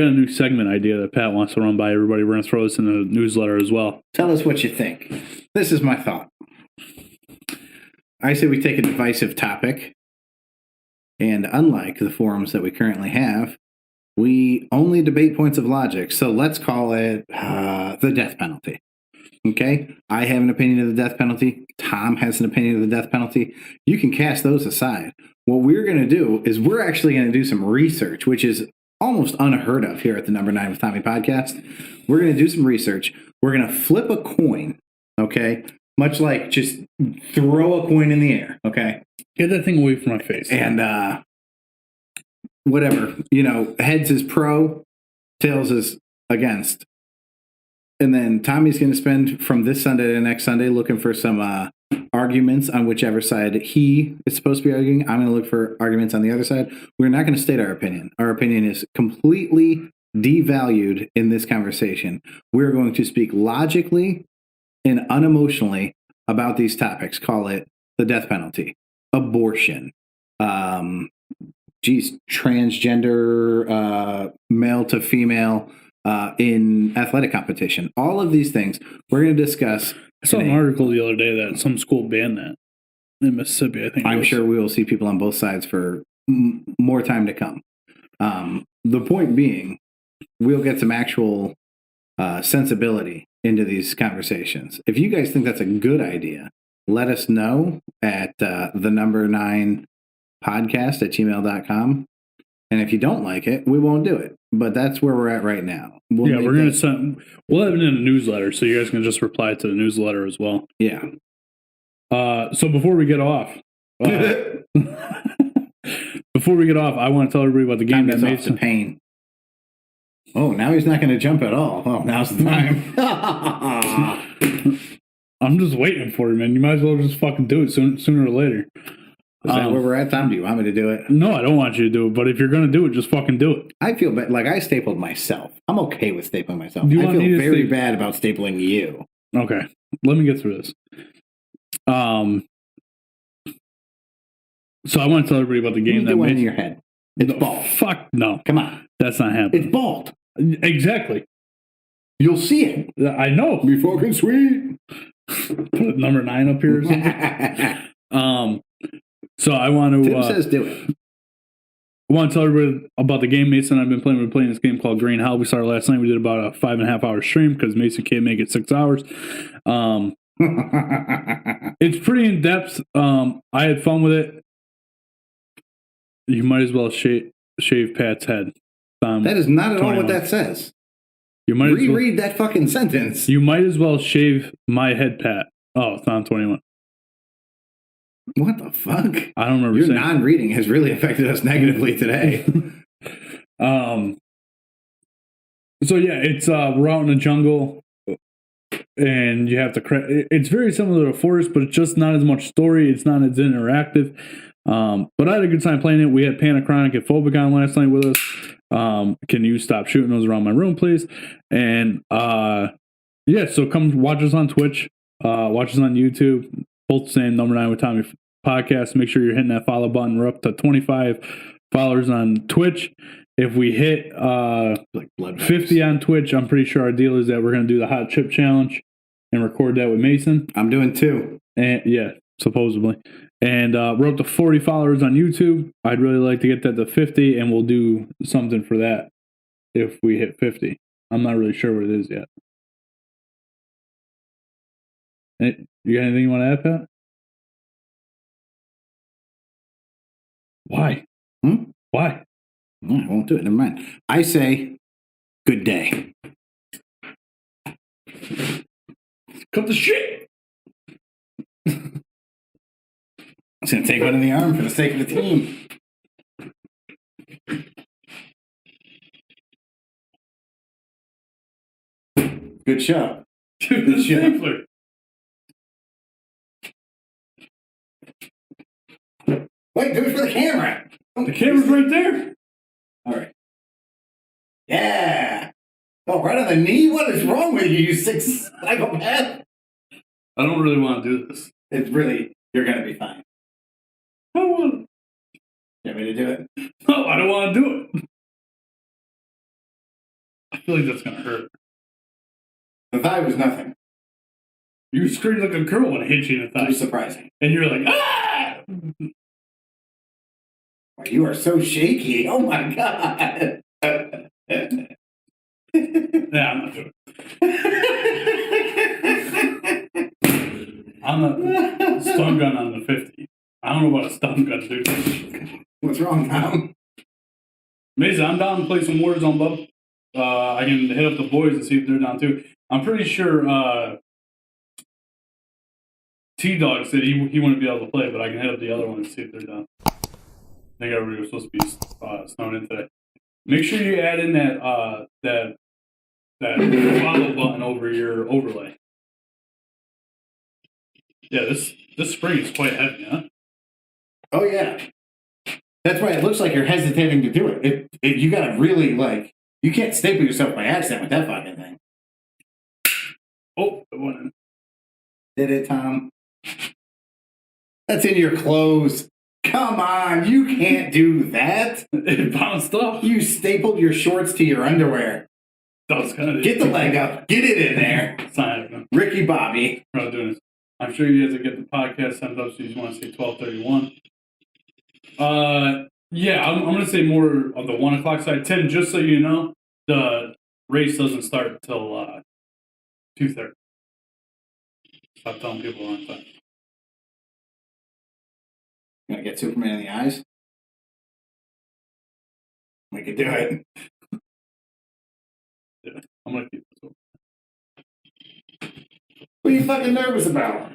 a new segment idea that Pat wants to run by everybody. We're going to throw this in the newsletter as well. Tell us what you think. This is my thought. I say we take a divisive topic, and unlike the forums that we currently have, we only debate points of logic. So let's call it the death penalty. Okay? I have an opinion of the death penalty. Tom has an opinion of the death penalty. You can cast those aside. What we're going to do is we're actually going to do some research, which is almost unheard of here at the Number 9 with Tommy podcast. We're going to do some research. We're going to flip a coin, okay? Much like just throw a coin in the air, okay? Get that thing away from my face. And whatever, heads is pro, tails is against. And then Tommy's going to spend from this Sunday to next Sunday looking for some arguments on whichever side he is supposed to be arguing. I'm going to look for arguments on the other side. We're not going to state our opinion. Our opinion is completely devalued in this conversation. We're going to speak logically and unemotionally about these topics. Call it the death penalty, abortion, transgender, male to female, in athletic competition. All of these things we're going to discuss. I saw an article the other day that some school banned that in Mississippi, I think. I'm sure we will see people on both sides for more time to come. The point being, we'll get some actual sensibility into these conversations. If you guys think that's a good idea, let us know at the number 9 podcast at gmail.com. And if you don't like it, we won't do it. But that's where we're at right now. We'll have it in a newsletter, so you guys can just reply to the newsletter as well. Yeah. So before we get off, I want to tell everybody about the game that made some pain. Oh, now he's not going to jump at all. Oh, now's the time. I'm just waiting for it, man. You might as well just fucking do it sooner or later. Is that where we're at, Tom? Do you want me to do it? No, I don't want you to do it. But if you're going to do it, just fucking do it. I feel bad. Like, I stapled myself. I'm okay with stapling myself. I feel very bad about stapling you. Okay. Let me get through this. So I want to tell everybody about the game that made in your head. It's bald. Fuck no. Come on. That's not happening. It's bald. Exactly. You'll see it. I know. Be fucking sweet. Put number 9 up here or something. So I want to. Tim says do it. I want to tell everybody about the game Mason and I've been playing. We're playing this game called Green Hell. We started last night. We did about a 5.5 hour stream because Mason can't make it 6 hours. It's pretty in depth. I had fun with it. You might as well shave Pat's head. That is not at all what that says. You might reread that fucking sentence. You might as well shave my head, Pat. Oh, it's on 21. What the fuck? I don't remember. Your non-reading has really affected us negatively today. So yeah, it's we're out in the jungle, and you have to. It's very similar to Forest, but it's just not as much story. It's not as interactive. But I had a good time playing it. We had Panachronic and Phobic on last night with us. Can you stop shooting those around my room, please? And yeah, so come watch us on Twitch. Watch us on YouTube. Both the same, Number 9 with Tommy podcast. Make sure you're hitting that follow button. We're up to 25 followers on Twitch. If we hit 50 on Twitch, I'm pretty sure our deal is that we're going to do the hot chip challenge and record that with Mason. I'm doing 2. And yeah, supposedly. And we're up to 40 followers on YouTube. I'd really like to get that to 50, and we'll do something for that if we hit 50. I'm not really sure what it is yet. You got anything you want to add, Pat? Why? Why? No, I won't do it. Never mind. I say, good day. Cut the shit! I'm just going to take one in the arm for the sake of the team. Good show. Dude, the stapler. Wait, do it for the camera. The camera's right there. All right. Yeah. Oh, right on the knee? What is wrong with you, you sick psychopath? I don't really want to do this. It's really, you're going to be fine. I don't want to. You want me to do it? No, I don't want to do it. I feel like that's going to hurt. The thigh was nothing. You screamed like a girl when I hit you in the thigh. It was surprising. And you're like, ah! You are so shaky. Oh, my God. Yeah, I'm not doing it. I'm a stun gun on the 50. I don't know about a stun gun, dude. What's wrong, Tom? Mason, I'm down to play some Warzone, bub. I can hit up the boys and see if they're down too. I'm pretty sure T-Dog said he wouldn't be able to play, but I can hit up the other one and see if they're down. I think everybody was supposed to be snowed in today. Make sure you add in that follow button over your overlay. Yeah, this spring is quite heavy, huh? Oh, yeah. That's why it looks like you're hesitating to do it. You got to really, you can't staple yourself by accident with that fucking thing. Oh, it went in. Did it, Tom? That's in your clothes. Come on, you can't do that. It bounced off. You stapled your shorts to your underwear. That was kind of Get the leg up. Get it in there. It's not happening. Ricky Bobby. We're not doing this. I'm sure you guys will get the podcast sent up so you just want to say 12:31. Yeah, I'm going to say more on the 1 o'clock side. Tim, just so you know, the race doesn't start until 2:30. Stop telling people on time. You gonna get Superman in the eyes? We could do it. Yeah, I'm going to keep this open. What are you fucking nervous about?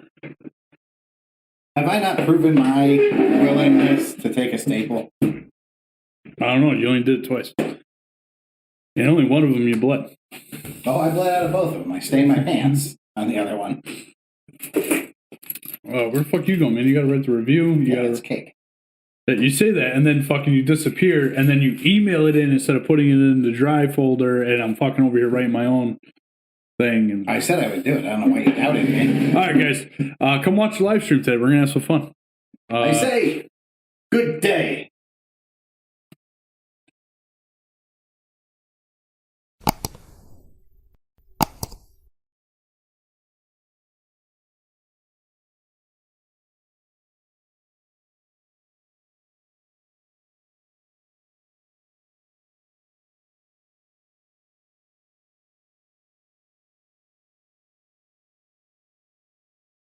Have I not proven my willingness to take a staple? I don't know. You only did it twice. And only one of them you bled. Oh, I bled out of both of them. I stained my pants on the other one. Where the fuck you going, man? You got to write the review. It's cake. You say that, and then fucking you disappear, and then you email it in instead of putting it in the drive folder, and I'm fucking over here writing my own thing. And I said I would do it. I don't know why you doubted me. all right, guys. Come watch the live stream today. We're going to have some fun. I say, good day.